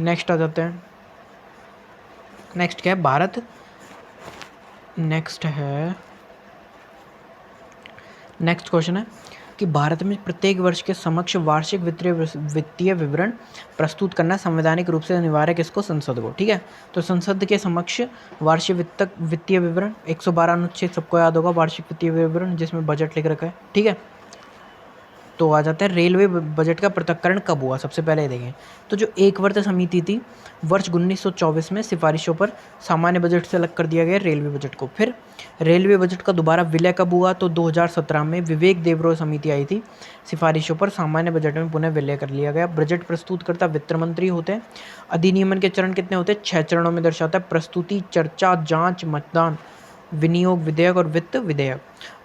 नेक्स्ट आ जाते हैं, नेक्स्ट क्या है, भारत। नेक्स्ट क्वेश्चन है कि भारत में प्रत्येक वर्ष के समक्ष वार्षिक वित्तीय विवरण प्रस्तुत करना संवैधानिक रूप से अनिवार्य है किसको, संसद को, ठीक है। तो संसद के समक्ष वार्षिक वित्तीय विवरण 112 अनुच्छेद सबको याद होगा, वार्षिक वित्तीय विवरण जिसमें बजट लिख रखा है, ठीक है। तो आ जाता है रेलवे बजट का पृथक्करण कब हुआ, सबसे पहले देखें। तो जो एक वर्ष समिति थी, वर्ष 1924 में सिफारिशों पर सामान्य बजट से अलग कर दिया गया रेलवे बजट को। फिर रेलवे बजट का दोबारा विलय कब हुआ, तो 2017 में विवेक देबरॉय समिति आई थी, सिफारिशों पर सामान्य बजट में पुनः विलय कर लिया गया। बजट प्रस्तुत करता वित्त मंत्री होते हैं। अधिनियमन के चरण कितने होते हैं, 6 चरणों में दर्शाता है, प्रस्तुति, चर्चा, जाँच, मतदान, विनियोग विधेयक और वित्त विधेयक।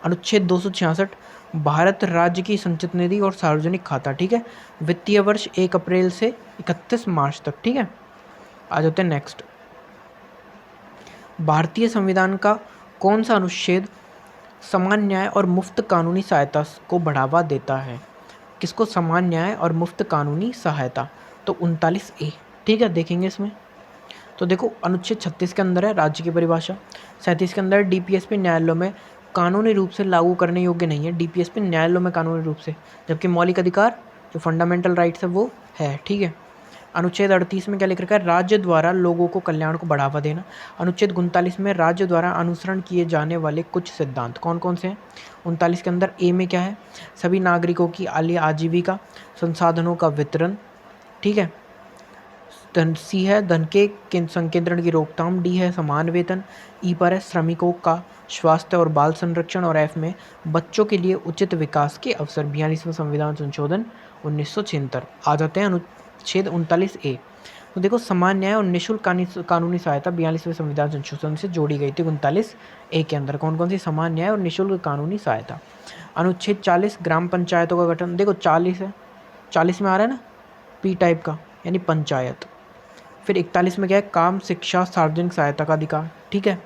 अनुच्छेद 266, भारत राज्य की संचित निधि और सार्वजनिक खाता, ठीक है। वित्तीय वर्ष 1 अप्रैल से 31 मार्च तक, ठीक है। आ जाते हैं नेक्स्ट, भारतीय संविधान का कौन सा अनुच्छेद समान न्याय और मुफ्त कानूनी सहायता को बढ़ावा देता है, किसको, समान न्याय और मुफ्त कानूनी सहायता। तो 39A, ठीक है, देखेंगे इसमें। तो देखो, अनुच्छेद 36 के अंदर है राज्य की परिभाषा, 37 के अंदर डीपीएसपी न्यायालयों में कानूनी रूप से लागू करने योग्य नहीं है, डीपीएसपी न्यायालयों में कानूनी रूप से, जबकि मौलिक अधिकार जो फंडामेंटल राइट्स है वो है, ठीक है। अनुच्छेद 38 में क्या लिख रखा है, राज्य द्वारा लोगों को कल्याण को बढ़ावा देना। अनुच्छेद 39 में राज्य द्वारा अनुसरण किए जाने वाले कुछ सिद्धांत कौन कौन से हैं। 39 के अंदर ए में क्या है, सभी नागरिकों की आजीविका संसाधनों का वितरण, ठीक है। धन, सी है धन के संकेंद्रण की रोकथाम, डी है समान वेतन, ई पर है श्रमिकों का स्वास्थ्य और बाल संरक्षण, और एफ में बच्चों के लिए उचित विकास के अवसर। 42वां संविधान संशोधन 1976। आ जाते हैं अनुच्छेद 39A। तो देखो, समान न्याय और निःशुल्क कानूनी सहायता 42वें संविधान संशोधन से जोड़ी गई थी 39A के अंदर। कौन कौन सी, समान न्याय और निःशुल्क कानूनी सहायता। अनुच्छेद 40, ग्राम पंचायतों का गठन। देखो 40 है, 40 में आ रहा है ना पी टाइप का, यानी पंचायत। फिर 41 में क्या है, काम, शिक्षा, सार्वजनिक सहायता का अधिकार, ठीक है।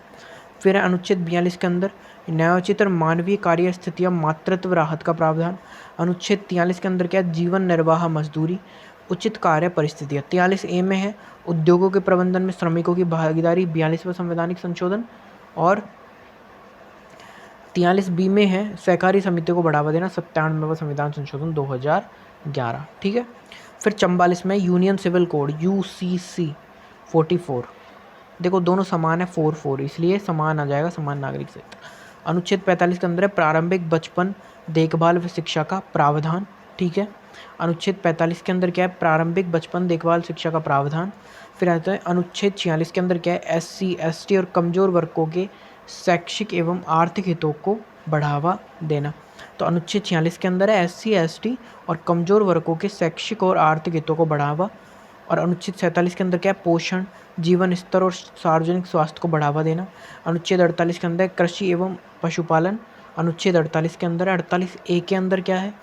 फिर है अनुच्छेद 42 के अंदर न्यायोचित और मानवीय कार्य स्थितियाँ, मातृत्व राहत का प्रावधान। अनुच्छेद 43 के अंदर क्या है, जीवन निर्वाह मजदूरी, उचित कार्य परिस्थितियाँ। 43A में है उद्योगों के प्रबंधन में श्रमिकों की भागीदारी, 42वां संवैधानिक संशोधन। और 43B में है सहकारी समितियों को बढ़ावा देना, 97वां संविधान संशोधन 2011, ठीक है। फिर 44 में यूनियन सिविल कोड UCC 44। देखो दोनों समान है, 44, इसलिए समान आ जाएगा, समान नागरिक से। अनुच्छेद 45 के अंदर है प्रारंभिक बचपन देखभाल व शिक्षा का प्रावधान, ठीक है। अनुच्छेद 45 के अंदर क्या है, प्रारंभिक बचपन देखभाल शिक्षा का प्रावधान। फिर आता है अनुच्छेद 46 के अंदर क्या है, SC ST और कमज़ोर वर्गों के शैक्षिक एवं आर्थिक हितों को बढ़ावा देना। तो अनुच्छेद 46 के अंदर है SC ST और कमज़ोर वर्गों के शैक्षिक और आर्थिक हितों को बढ़ावा। और अनुच्छेद 47 के अंदर क्या है, पोषण, जीवन स्तर और सार्वजनिक स्वास्थ्य को बढ़ावा देना। अनुच्छेद 48 के अंदर कृषि एवं पशुपालन। अनुच्छेद 48 के अंदर 48A के अंदर क्या है,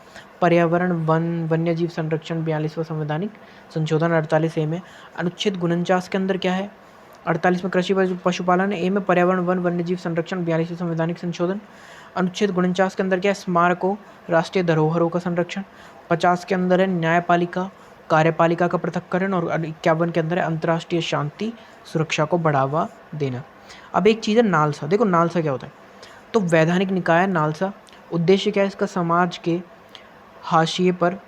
पर्यावरण, वन, वन्यजीव संरक्षण, 42वां संवैधानिक संशोधन 48A में। अनुच्छेद 49 के अंदर क्या है, 48 में कृषि पशुपालन, ए में पर्यावरण, वन, वन्यजीव संरक्षण, 42वां संवैधानिक संशोधन। अनुच्छेद 49 के अंदर क्या है, स्मारकों, राष्ट्रीय धरोहरों का संरक्षण। 50 के अंदर है न्यायपालिका, कार्यपालिका का पृथक्करण। और 51 के अंदर है अंतर्राष्ट्रीय शांति सुरक्षा को बढ़ावा देना। अब एक चीज़ है नालसा। देखो नालसा क्या होता है, तो वैधानिक निकाय नालसा। उद्देश्य क्या है इसका, समाज के हाशिए पर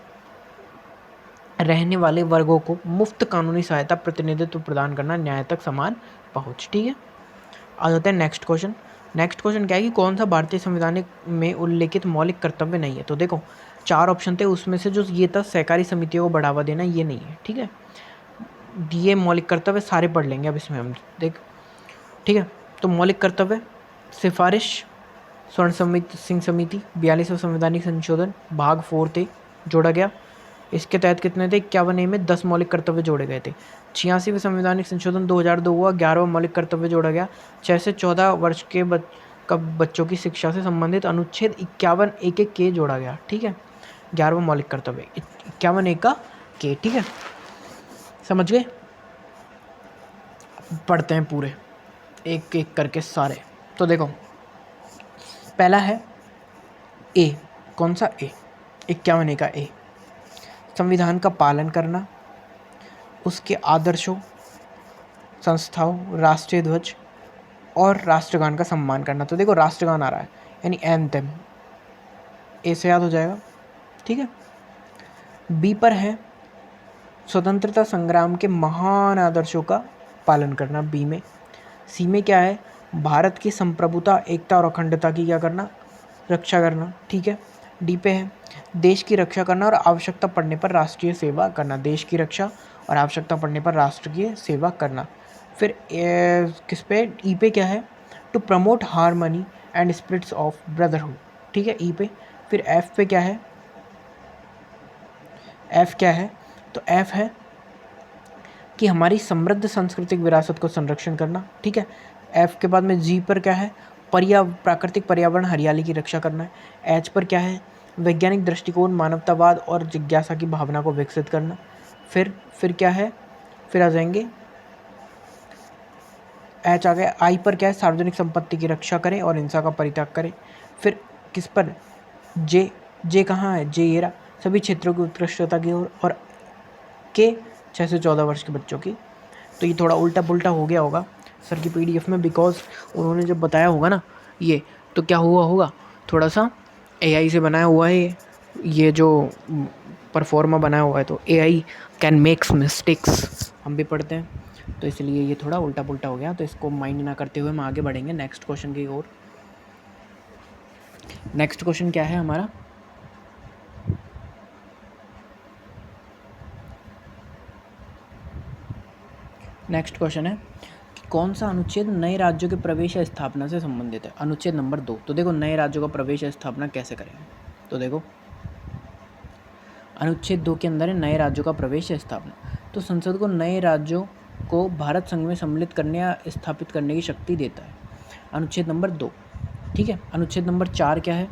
रहने वाले वर्गों को मुफ्त कानूनी सहायता, प्रतिनिधित्व प्रदान करना, न्याय तक समान पहुंच, ठीक है। आ जाते हैं नेक्स्ट क्वेश्चन। नेक्स्ट क्वेश्चन क्या है कि कौन सा भारतीय संविधान में उल्लेखित मौलिक कर्तव्य नहीं है। तो देखो 4 ऑप्शन थे, उसमें से जो ये था सहकारी समितियों को बढ़ावा देना, ये नहीं है, ठीक है। ये मौलिक कर्तव्य सारे पढ़ लेंगे अब इसमें हम, देख, ठीक है। तो मौलिक कर्तव्य, सिफारिश स्वर्ण सिंह समिति, 42वां संवैधानिक संशोधन भाग 4 जोड़ा गया। इसके तहत कितने थे, 51A में 10 मौलिक कर्तव्य जोड़े गए थे। 86वें संवैधानिक संशोधन 2002 हुआ, 11वां मौलिक कर्तव्य जोड़ा गया। 6 से 14 वर्ष के कब बच्चों की शिक्षा से संबंधित अनुच्छेद 51 एक एक के जोड़ा गया, ठीक है। 11वां मौलिक कर्तव्य 51 एक का के, ठीक है, समझ गए। पढ़ते हैं पूरे एक एक करके सारे। तो देखो पहला है ए, कौन सा ए, 51 ए का ए, संविधान का पालन करना, उसके आदर्शों, संस्थाओं, राष्ट्रीय ध्वज और राष्ट्रगान का सम्मान करना। तो देखो राष्ट्रगान आ रहा है यानी एंथम, ए से याद हो जाएगा, ठीक है। बी पर है स्वतंत्रता संग्राम के महान आदर्शों का पालन करना, बी में। सी में क्या है, भारत की संप्रभुता, एकता और अखंडता की क्या करना, रक्षा करना, ठीक है। डी पे है देश की रक्षा करना और आवश्यकता पड़ने पर राष्ट्रीय सेवा करना, देश की रक्षा और आवश्यकता पड़ने पर राष्ट्रीय सेवा करना। फिर किस पे, ई पे क्या है, to promote harmony and spirits of brotherhood, ठीक है, ई पे। फिर एफ पे क्या है, एफ क्या है, तो एफ है कि हमारी समृद्ध सांस्कृतिक विरासत को संरक्षण करना, ठीक है। एफ के बाद में जी पर क्या है, प्राकृतिक पर्यावरण हरियाली की रक्षा करना है। एच पर क्या है, वैज्ञानिक दृष्टिकोण, मानवतावाद और जिज्ञासा की भावना को विकसित करना। फिर क्या है, फिर आ जाएंगे एच आ गया। आई पर क्या है, सार्वजनिक संपत्ति की रक्षा करें और हिंसा का परित्याग करें। फिर किस पर, जे कहाँ है, जे ये रहा, सभी क्षेत्रों की उत्कृष्टता की ओर, और के 6 से 14 वर्ष के बच्चों की। तो ये थोड़ा उल्टा पुल्टा हो गया होगा सर की पीडीएफ में, बिकॉज उन्होंने जब बताया होगा ना ये, तो क्या हुआ होगा, थोड़ा सा एआई से बनाया हुआ है ये जो परफॉर्मा बनाया हुआ है, तो एआई कैन मेक्स मिस्टेक्स, हम भी पढ़ते हैं, तो इसलिए ये थोड़ा उल्टा पुल्टा हो गया। तो इसको माइंड ना करते हुए हम आगे बढ़ेंगे नेक्स्ट क्वेश्चन की ओर। नेक्स्ट क्वेश्चन क्या है हमारा, नेक्स्ट क्वेश्चन है कि कौन सा अनुच्छेद नए राज्यों के प्रवेश या स्थापना से संबंधित है। अनुच्छेद नंबर 2। तो देखो नए राज्यों का प्रवेश या स्थापना कैसे करेंगे, तो देखो अनुच्छेद 2 के अंदर है नए राज्यों का प्रवेश या स्थापना। तो संसद को नए राज्यों को भारत संघ में सम्मिलित करने या स्थापित करने की शक्ति देता है, अनुच्छेद नंबर 2, ठीक है। अनुच्छेद नंबर 4 क्या है,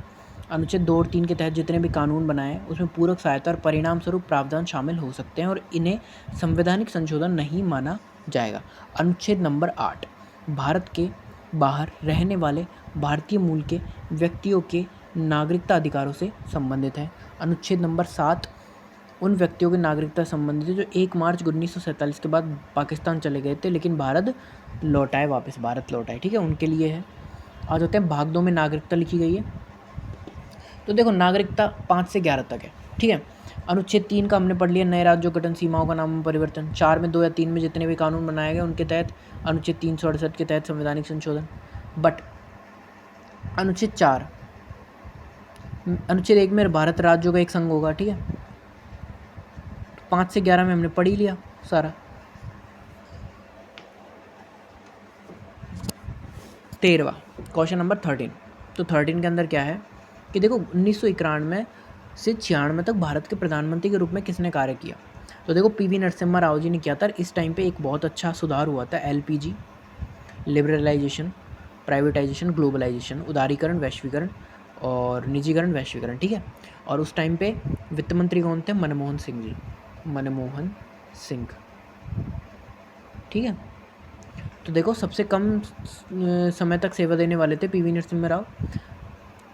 अनुच्छेद 2 और 3 के तहत जितने भी कानून बनाए हैं उसमें पूरक सहायता और परिणाम स्वरूप प्रावधान शामिल हो सकते हैं और इन्हें संवैधानिक संशोधन नहीं माना जाएगा। अनुच्छेद नंबर 8 भारत के बाहर रहने वाले भारतीय मूल के व्यक्तियों के नागरिकता अधिकारों से संबंधित है। अनुच्छेद नंबर 7 उन व्यक्तियों की नागरिकता संबंधित है जो 1 मार्च 1947 के बाद पाकिस्तान चले गए थे लेकिन भारत लौटाए, वापस भारत लौटाए, ठीक है, उनके लिए है। आ जाते हैं भाग 2 में नागरिकता लिखी गई है। तो देखो नागरिकता 5 से 11 तक है, ठीक है। अनुच्छेद 3 का हमने पढ़ लिया, नए राज्यों गठन, सीमाओं का नाम परिवर्तन। 4 में 2 या 3 में जितने भी कानून बनाए गए उनके तहत अनुच्छेद 368 के तहत संवैधानिक संशोधन। बट अनुच्छेद 4, अनुच्छेद 1 में भारत राज्यों का एक संघ होगा, ठीक है। 5 से 11 में हमने पढ़ ही लिया सारा। 13वां क्वेश्चन नंबर 13। तो 13 के अंदर क्या है कि देखो 1991 से 96 तक भारत के प्रधानमंत्री के रूप में किसने कार्य किया। तो देखो पीवी नरसिम्हा राव जी ने किया था। इस टाइम पे एक बहुत अच्छा सुधार हुआ था, एलपीजी, लिबरलाइजेशन, प्राइवेटाइजेशन, ग्लोबलाइजेशन, उदारीकरण, वैश्वीकरण और निजीकरण, वैश्वीकरण, ठीक है। और उस टाइम पे वित्त मंत्री कौन थे, मनमोहन सिंह जी, मनमोहन सिंह, ठीक है। तो देखो सबसे कम समय तक सेवा देने वाले थे पीवी नरसिम्हा राव।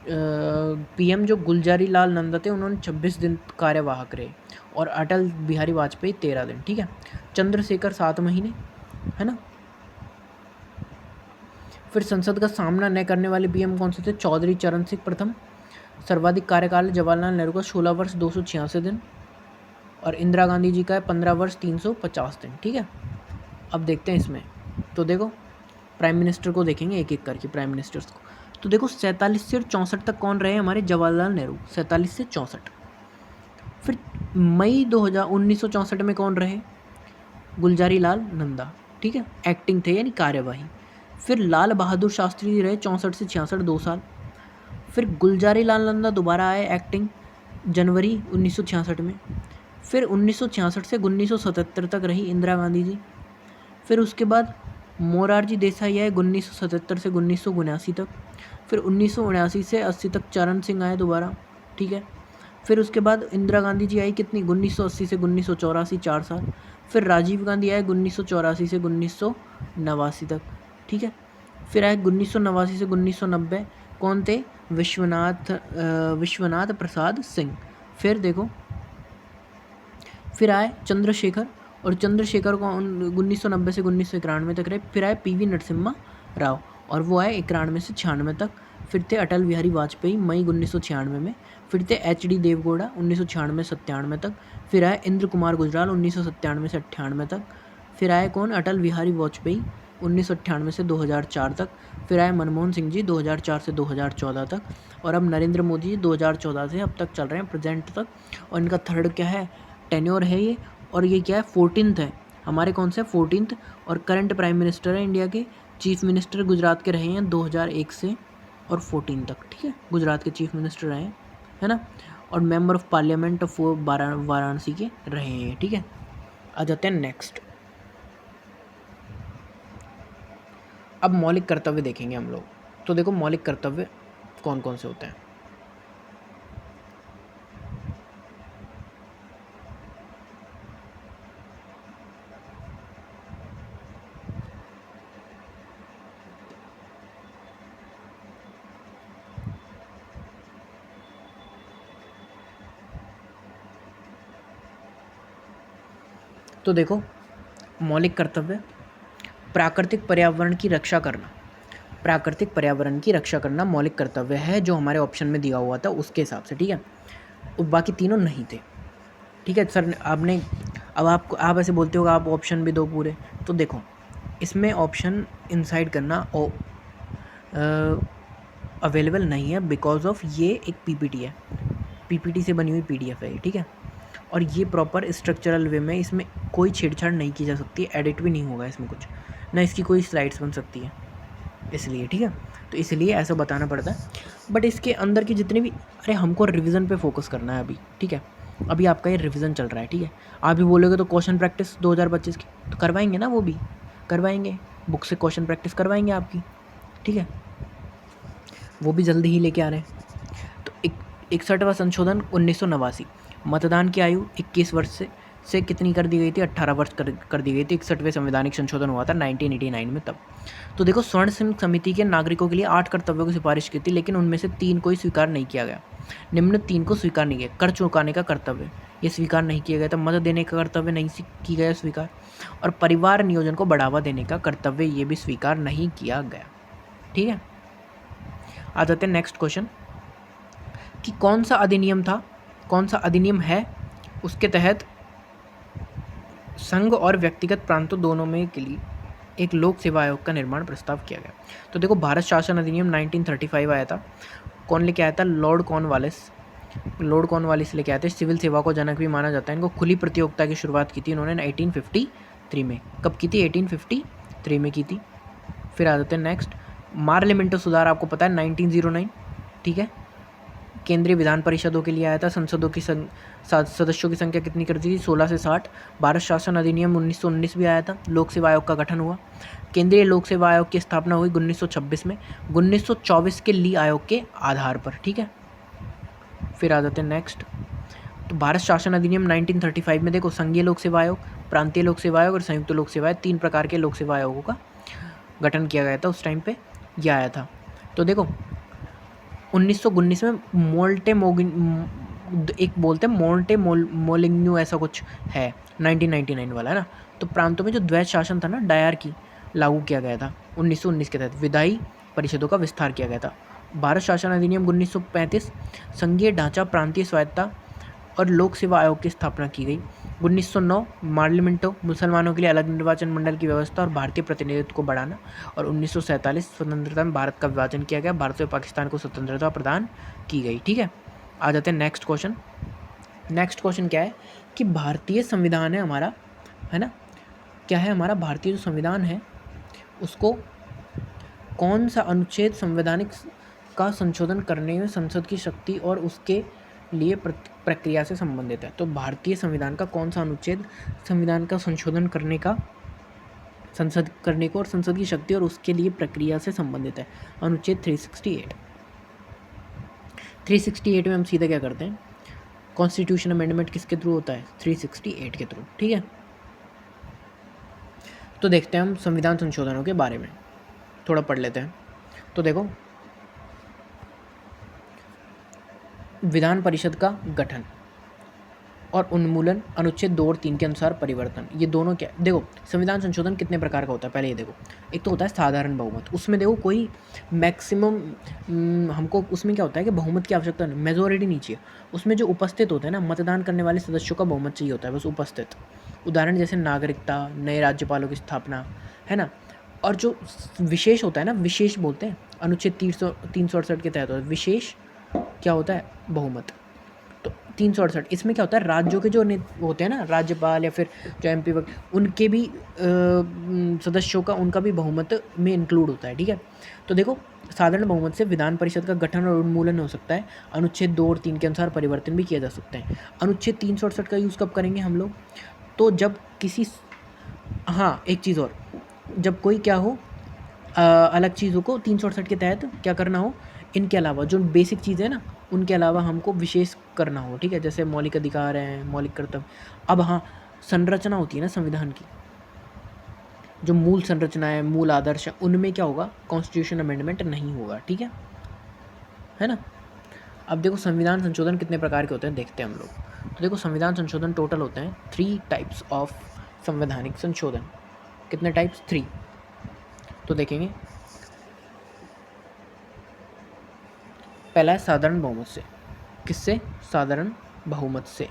पीएम जो गुलजारी लाल नंदा थे उन्होंने 26 दिन कार्यवाहक रहे और अटल बिहारी वाजपेयी 13 दिन, ठीक है। चंद्रशेखर 7 महीने, है ना। फिर संसद का सामना न करने वाले पीएम कौन से थे, चौधरी चरण सिंह प्रथम। सर्वाधिक कार्यकाल जवाहरलाल नेहरू का 16 वर्ष 286 दिन और इंदिरा गांधी जी का है 15 वर्ष 350 दिन, ठीक है। अब देखते हैं इसमें, तो देखो प्राइम मिनिस्टर को देखेंगे एक एक करके, प्राइम मिनिस्टर्स को। तो देखो 47 से 64 तक कौन रहे, हमारे जवाहरलाल नेहरू, 47 से 64। फिर मई 1964 में कौन रहे, गुलजारी लाल नंदा, ठीक है, एक्टिंग थे यानी कार्यवाही। फिर लाल बहादुर शास्त्री जी रहे 64 से 66, 2 साल। फिर गुलजारी लाल नंदा दोबारा आए एक्टिंग जनवरी 1966 में। फिर 1966 से 1977 तक रही इंदिरा गांधी जी। फिर उसके बाद मोरारजी देसाई आए 1977 से 1979 तक। फिर 1979 से 80 तक चरण सिंह आए दोबारा, ठीक है। फिर उसके बाद इंदिरा गांधी जी आई कितनी, 1980 से 1984, 4 साल। फिर राजीव गांधी आए 1984 से 1989 तक, ठीक है। फिर आए 1989 से 1990, कौन थे, विश्वनाथ प्रसाद सिंह। फिर देखो, फिर आए चंद्रशेखर, और चंद्रशेखर को 1990 से 1991 तक रहे। फिर आए पीवी नरसिम्हा राव, और वो आए 91 से 96 तक। फिर थे अटल बिहारी वाजपेयी, मई 1996 में। फिर थे HD देवगौड़ा 1996 से 97 तक। फिर आए इंद्र कुमार गुजराल 1997 से 98 तक। फिर आए कौन, अटल बिहारी वाजपेयी 1998 से 2004 तक। फिर आए मनमोहन सिंह जी 2004 से 2014 तक। और अब नरेंद्र मोदी जी 2014 से अब तक चल रहे हैं, प्रेजेंट तक। और इनका थर्ड क्या है, टेन्योर है ये। और ये क्या है, 14th है हमारे, कौन से 14th। और करंट प्राइम मिनिस्टर है इंडिया के। चीफ मिनिस्टर गुजरात के रहे हैं 2001 से और 14 तक, ठीक है। गुजरात के चीफ मिनिस्टर रहे हैं, है ना। और member of parliament of Varanasi के रहे हैं, ठीक है। आ जाते हैं नेक्स्ट। अब मौलिक कर्तव्य देखेंगे हम लोग। तो देखो मौलिक कर्तव्य कौन कौन से होते हैं। तो देखो मौलिक कर्तव्य, प्राकृतिक पर्यावरण की रक्षा करना। प्राकृतिक पर्यावरण की रक्षा करना मौलिक कर्तव्य है, जो हमारे ऑप्शन में दिया हुआ था उसके हिसाब से, ठीक है। और बाकी तीनों नहीं थे, ठीक है सर। आपने, अब आपको, आप ऐसे बोलते हो आप ऑप्शन भी दो पूरे, तो देखो इसमें ऑप्शन इंसाइड करना अवेलेबल नहीं है, बिकॉज ऑफ ये एक PPT है, PPT से बनी हुई PDF है, ठीक है। और ये प्रॉपर स्ट्रक्चरल वे में, इसमें कोई छेड़छाड़ नहीं की जा सकती, एडिट भी नहीं होगा इसमें कुछ, ना इसकी कोई स्लाइड्स बन सकती है, इसलिए, ठीक है। तो इसलिए ऐसा बताना पड़ता है। बट इसके अंदर की जितनी भी, अरे हमको रिवीजन पे फोकस करना है अभी, ठीक है। अभी आपका ये रिवीजन चल रहा है, ठीक है। आप भी बोलोगे तो क्वेश्चन प्रैक्टिस 2025 की तो करवाएंगे ना, वो भी करवाएंगे, बुक से क्वेश्चन प्रैक्टिस करवाएंगे आपकी, ठीक है। वो भी जल्दी ही लेके आ रहे हैं। तो 61वां संशोधन 1989, मतदान की आयु 21 वर्ष से कितनी कर दी गई थी, 18 वर्ष कर दी गई थी। 61वें संवैधानिक संशोधन हुआ था 1989 में तब। तो देखो स्वर्ण सिंह समिति के नागरिकों के लिए 8 कर्तव्यों की सिफारिश की थी, लेकिन उनमें से 3 को ही स्वीकार नहीं किया गया। निम्न 3 को स्वीकार नहीं किया। कर चुकाने का कर्तव्य, ये स्वीकार नहीं किया गया था। मत देने का कर्तव्य नहीं किया गया स्वीकार। और परिवार नियोजन को बढ़ावा देने का कर्तव्य, ये भी स्वीकार नहीं किया गया, ठीक है। आ जाते हैं नेक्स्ट क्वेश्चन कि कौन सा अधिनियम था, कौन सा अधिनियम है, उसके तहत संघ और व्यक्तिगत प्रांतों दोनों में के लिए एक लोक सेवा आयोग का निर्माण प्रस्ताव किया गया। तो देखो भारत शासन अधिनियम 1935 आया था। कौन लेके आया था, लॉर्ड कॉर्नवालिस। लॉर्ड कॉर्नवालिस लेके आए थे। सिविल सेवा को जनक भी माना जाता है इनको। खुली प्रतियोगिता की शुरुआत की थी इन्होंने 1853 में। कब की थी, 1853 में की थी। फिर आ जाते हैं नेक्स्ट, पार्लियामेंट सुधार आपको पता है 1909, ठीक है। केंद्रीय विधान परिषदों के लिए आया था। संसदों की सदस्यों की संख्या कितनी कर दी थी, 16 से 60। भारत शासन अधिनियम 1919 भी आया था। लोक सेवा आयोग का गठन हुआ। केंद्रीय लोक सेवा आयोग की स्थापना हुई 1926 में, 1924 के ली आयोग के आधार पर, ठीक है। फिर आ जाते हैं नेक्स्ट, तो भारत शासन अधिनियम 1935 में देखो संघीय लोक सेवा आयोग, प्रांतीय लोक सेवा आयोग और संयुक्त लोक सेवा आयोग, 3 प्रकार के लोक सेवा आयोगों का गठन किया गया था उस टाइम पे, यह आया था। तो देखो 1919 में एक बोलते हैं मोल्टे मोलिग्न्यू ऐसा कुछ है, 1999 वाला है ना। तो प्रांतों में जो द्वैत शासन था ना, डायरकी लागू किया गया था 1919 के तहत। विधायी परिषदों का विस्तार किया गया था। भारत शासन अधिनियम 1935, संघीय ढांचा, प्रांतीय स्वायत्ता और लोक सेवा आयोग की स्थापना की गई। 1909 पार्लियामेंटो, मुसलमानों के लिए अलग निर्वाचन मंडल की व्यवस्था और भारतीय प्रतिनिधित्व को बढ़ाना। और 1947 स्वतंत्रता में भारत का विभाजन किया गया, भारत और पाकिस्तान को स्वतंत्रता प्रदान की गई, ठीक है। आ जाते हैं नेक्स्ट क्वेश्चन। नेक्स्ट क्वेश्चन क्या है कि भारतीय संविधान है हमारा, है ना, क्या है हमारा भारतीय जो संविधान है उसको कौन सा अनुच्छेद संवैधानिक का संशोधन करने में संसद की शक्ति और उसके लिए प्रक्रिया से संबंधित है। तो भारतीय संविधान का कौन सा अनुच्छेद संविधान का संशोधन करने का संसद करने को और संसद की शक्ति और उसके लिए प्रक्रिया से संबंधित है। अनुच्छेद 368 में हम सीधा क्या करते हैं, कॉन्स्टिट्यूशन अमेंडमेंट किसके थ्रू होता है, 368 के थ्रू। ठीक है, तो देखते हैं हम संविधान संशोधनों के बारे में थोड़ा पढ़ लेते हैं। तो देखो, विधान परिषद का गठन और उन्मूलन, अनुच्छेद 2 और 3 के अनुसार परिवर्तन, ये दोनों क्या, देखो संविधान संशोधन कितने प्रकार का होता है, पहले ये देखो। एक तो होता है साधारण बहुमत, उसमें देखो कोई मैक्सिमम हमको उसमें क्या होता है कि बहुमत की आवश्यकता नहीं, मेजोरिटी नहीं चाहिए। उसमें जो उपस्थित होते हैं ना, मतदान करने वाले सदस्यों का बहुमत चाहिए होता है, बस उपस्थित। उदाहरण जैसे नागरिकता, नए राज्यपालों की स्थापना, है ना। और जो विशेष होता है ना, विशेष बोलते हैं, अनुच्छेद 368 के तहत विशेष क्या होता है, बहुमत। तो 368 इसमें क्या होता है, राज्यों के जो होते हैं ना, राज्यपाल या फिर जो MP उनके भी सदस्यों का, उनका भी बहुमत में इंक्लूड होता है। ठीक है, तो देखो साधारण बहुमत से विधान परिषद का गठन और उन्मूलन हो सकता है। अनुच्छेद 2 और 3 के अनुसार परिवर्तन भी किया जा सकता है। अनुच्छेद 368 का यूज़ कब करेंगे हम लोग, तो जब किसी, हाँ एक चीज़ और, जब कोई क्या हो, अलग चीज़ों को 368 के तहत क्या करना हो, इनके अलावा जो बेसिक चीज़ें हैं ना, उनके अलावा हमको विशेष करना हो। ठीक है, जैसे मौलिक अधिकार हैं, मौलिक कर्तव्य। अब हाँ, संरचना होती है ना संविधान की, जो मूल संरचना है, मूल आदर्श है, उनमें क्या होगा, कॉन्स्टिट्यूशन अमेंडमेंट नहीं होगा। ठीक है ना। अब देखो संविधान संशोधन कितने प्रकार के होते हैं, देखते हैं हम लोग। तो देखो संविधान संशोधन टोटल होते हैं 3 टाइप्स ऑफ संवैधानिक संशोधन। कितने टाइप्स, 3। तो देखेंगे, पहला है साधारण बहुमत से। किससे, साधारण बहुमत से।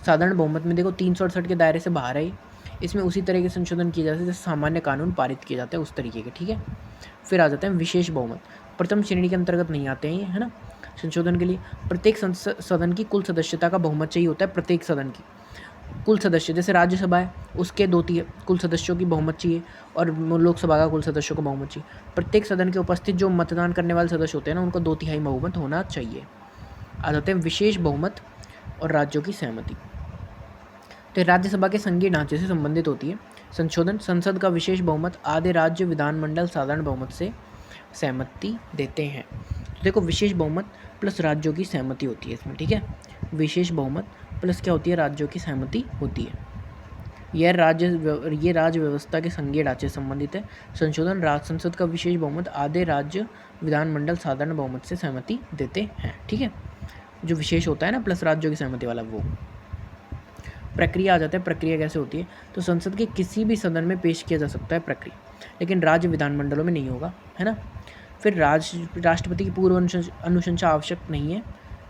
साधारण बहुमत में देखो 368 के दायरे से बाहर है। इसमें उसी तरह के संशोधन किए जाते हैं जैसे सामान्य कानून पारित किए जाते हैं, उस तरीके के। ठीक है, फिर आ जाते हैं विशेष बहुमत। प्रथम श्रेणी के अंतर्गत नहीं आते हैं ये, है ना। संशोधन के लिए प्रत्येक सदन की कुल सदस्यता का बहुमत चाहिए होता है। प्रत्येक सदन की कुल सदस्य, जैसे राज्यसभा है उसके 2 कुल सदस्यों की बहुमत चाहिए, और लोकसभा का कुल सदस्यों को बहुमत चाहिए। प्रत्येक सदन के उपस्थित जो मतदान करने वाले सदस्य होते हैं ना, उनको 2/3 बहुमत होना चाहिए। आ जाते हैं विशेष बहुमत और राज्यों की सहमति। तो राज्यसभा के संघीय ढांचे से संबंधित होती है संशोधन। संसद का विशेष बहुमत, आधे राज्य विधानमंडल साधारण बहुमत से सहमति देते हैं। तो देखो विशेष बहुमत प्लस राज्यों की सहमति होती है इसमें। ठीक है, विशेष बहुमत प्लस क्या होती है, राज्यों की सहमति होती है। ये राज्य व्यवस्था के संघीय ढांचे से संबंधित है। संशोधन, संसद का विशेष बहुमत, आधे राज्य विधानमंडल साधारण बहुमत से सहमति देते हैं। ठीक है, जो विशेष होता है ना प्लस राज्यों की सहमति वाला, वो। प्रक्रिया आ जाता है, प्रक्रिया कैसे होती है, तो संसद के किसी भी सदन में पेश किया जा सकता है प्रक्रिया, लेकिन राज्य विधानमंडलों में नहीं होगा, है ना। फिर राष्ट्रपति की पूर्व अनुशंसा आवश्यक नहीं है।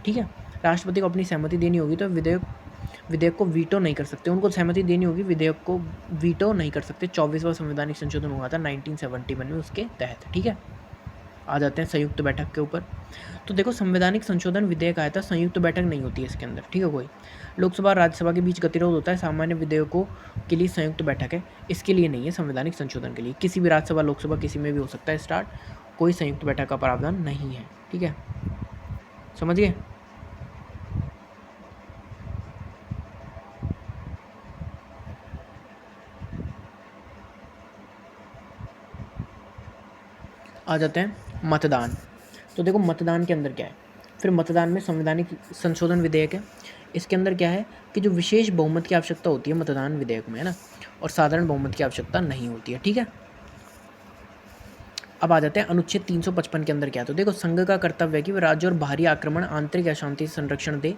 ठीक है, राष्ट्रपति को अपनी सहमति देनी होगी, तो विधेयक को वीटो नहीं कर सकते। उनको सहमति देनी होगी, विधेयक को वीटो नहीं कर सकते। 24वां संवैधानिक संशोधन हुआ था 1971 में, उसके तहत। ठीक है, आ जाते हैं संयुक्त बैठक के ऊपर। तो देखो संवैधानिक संशोधन विधेयक आया था, संयुक्त बैठक नहीं होती है इसके अंदर। ठीक है, कोई लोकसभा और राज्यसभा के बीच गतिरोध होता है, सामान्य विधेयकों के लिए संयुक्त बैठक है, इसके लिए नहीं है। संवैधानिक संशोधन के लिए किसी भी राज्यसभा लोकसभा किसी में भी हो सकता है स्टार्ट, कोई संयुक्त बैठक का प्रावधान नहीं है। ठीक है, समझ गए। आ जाते हैं मतदान। तो देखो मतदान के अंदर क्या है, फिर मतदान में संवैधानिक संशोधन विधेयक है, इसके अंदर क्या है कि जो विशेष बहुमत की आवश्यकता होती है मतदान विधेयक में, है ना, और साधारण बहुमत की आवश्यकता नहीं होती है। ठीक है, अब आ जाते हैं अनुच्छेद 355 के अंदर क्या है। तो देखो संघ का कर्तव्य है कि वह राज्य और बाहरी आक्रमण, आंतरिक अशांति से संरक्षण दे,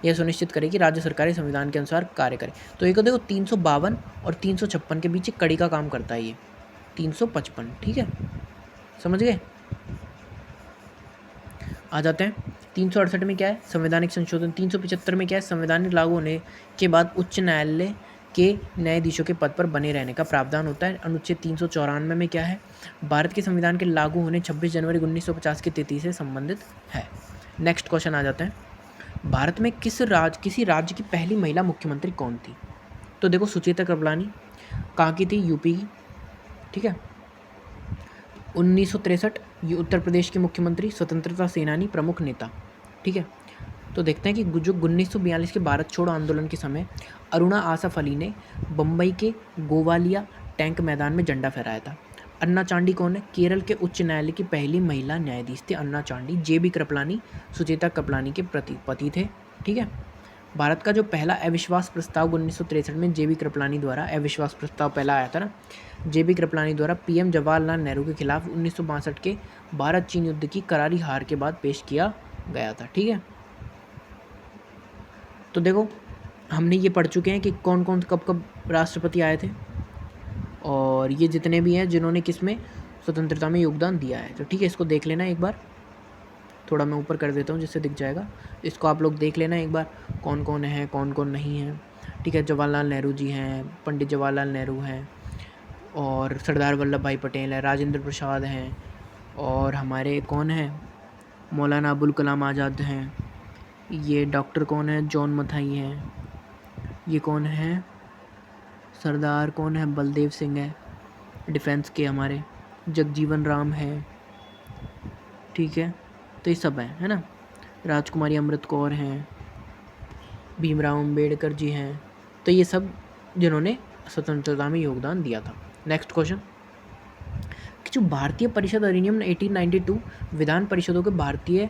यह सुनिश्चित करे कि राज्य सरकारें संविधान के अनुसार कार्य करें। तो एक देखो 352 और 356 के बीच एक कड़ी का काम करता है ये 355। ठीक है, समझ गए। आ जाते हैं 368 में क्या है, संवैधानिक संशोधन। 375 में क्या है, संवैधानिक लागू होने के बाद उच्च न्यायालय के न्यायाधीशों के पद पर बने रहने का प्रावधान होता है। अनुच्छेद 394 में क्या है, भारत के संविधान के लागू होने 26 जनवरी 1950 की तिथि से संबंधित है। नेक्स्ट क्वेश्चन आ जाते हैं, भारत में किसी राज्य की पहली महिला मुख्यमंत्री कौन थी। तो देखो सुचेता कृपलानी, कहाँ की थी, यूपी की। ठीक है, 1963 ये उत्तर प्रदेश के मुख्यमंत्री, स्वतंत्रता सेनानी, प्रमुख नेता। ठीक है, तो देखते हैं कि जो 1942 के भारत छोड़ो आंदोलन के समय अरुणा आसफ अली ने बम्बई के गोवालिया टैंक मैदान में झंडा फहराया था। अन्ना चांडी कौन है? केरल के उच्च न्यायालय की पहली महिला न्यायाधीश थी अन्ना चांडी। JB कृपलानी सुचेता कृपलानी के पति थे। ठीक है। भारत का जो पहला अविश्वास प्रस्ताव 1963 में JB कृपलानी द्वारा, अविश्वास प्रस्ताव पहला आया था ना, JB कृपलानी द्वारा PM जवाहरलाल नेहरू के खिलाफ 1962 के भारत चीन युद्ध की करारी हार के बाद पेश किया गया था। ठीक है। तो देखो हमने ये पढ़ चुके हैं कि कौन कौन कब कब राष्ट्रपति आए थे, और ये जितने भी हैं जिन्होंने किस में स्वतंत्रता में योगदान दिया है। तो ठीक है, इसको देख लेना एक बार, थोड़ा मैं ऊपर कर देता हूँ जिससे दिख जाएगा। इसको आप लोग देख लेना एक बार, कौन कौन है कौन कौन नहीं है। ठीक है, जवाहरलाल नेहरू जी हैं, पंडित जवाहरलाल नेहरू हैं, और सरदार वल्लभ भाई पटेल हैं, राजेंद्र प्रसाद हैं, और हमारे कौन हैं, मौलाना अबुल कलाम आज़ाद हैं, ये डॉक्टर कौन है, जॉन मथाई हैं, ये कौन है, सरदार कौन है, बलदेव सिंह है, डिफेंस के हमारे, जगजीवन राम है। ठीक है, तो ये सब है ना। राजकुमारी अमृत कौर हैं, भीमराव अम्बेडकर जी हैं। तो ये सब जिन्होंने स्वतंत्रता में योगदान दिया था। नेक्स्ट क्वेश्चन कि जो भारतीय परिषद अधिनियम 1892 विधान परिषदों के भारतीय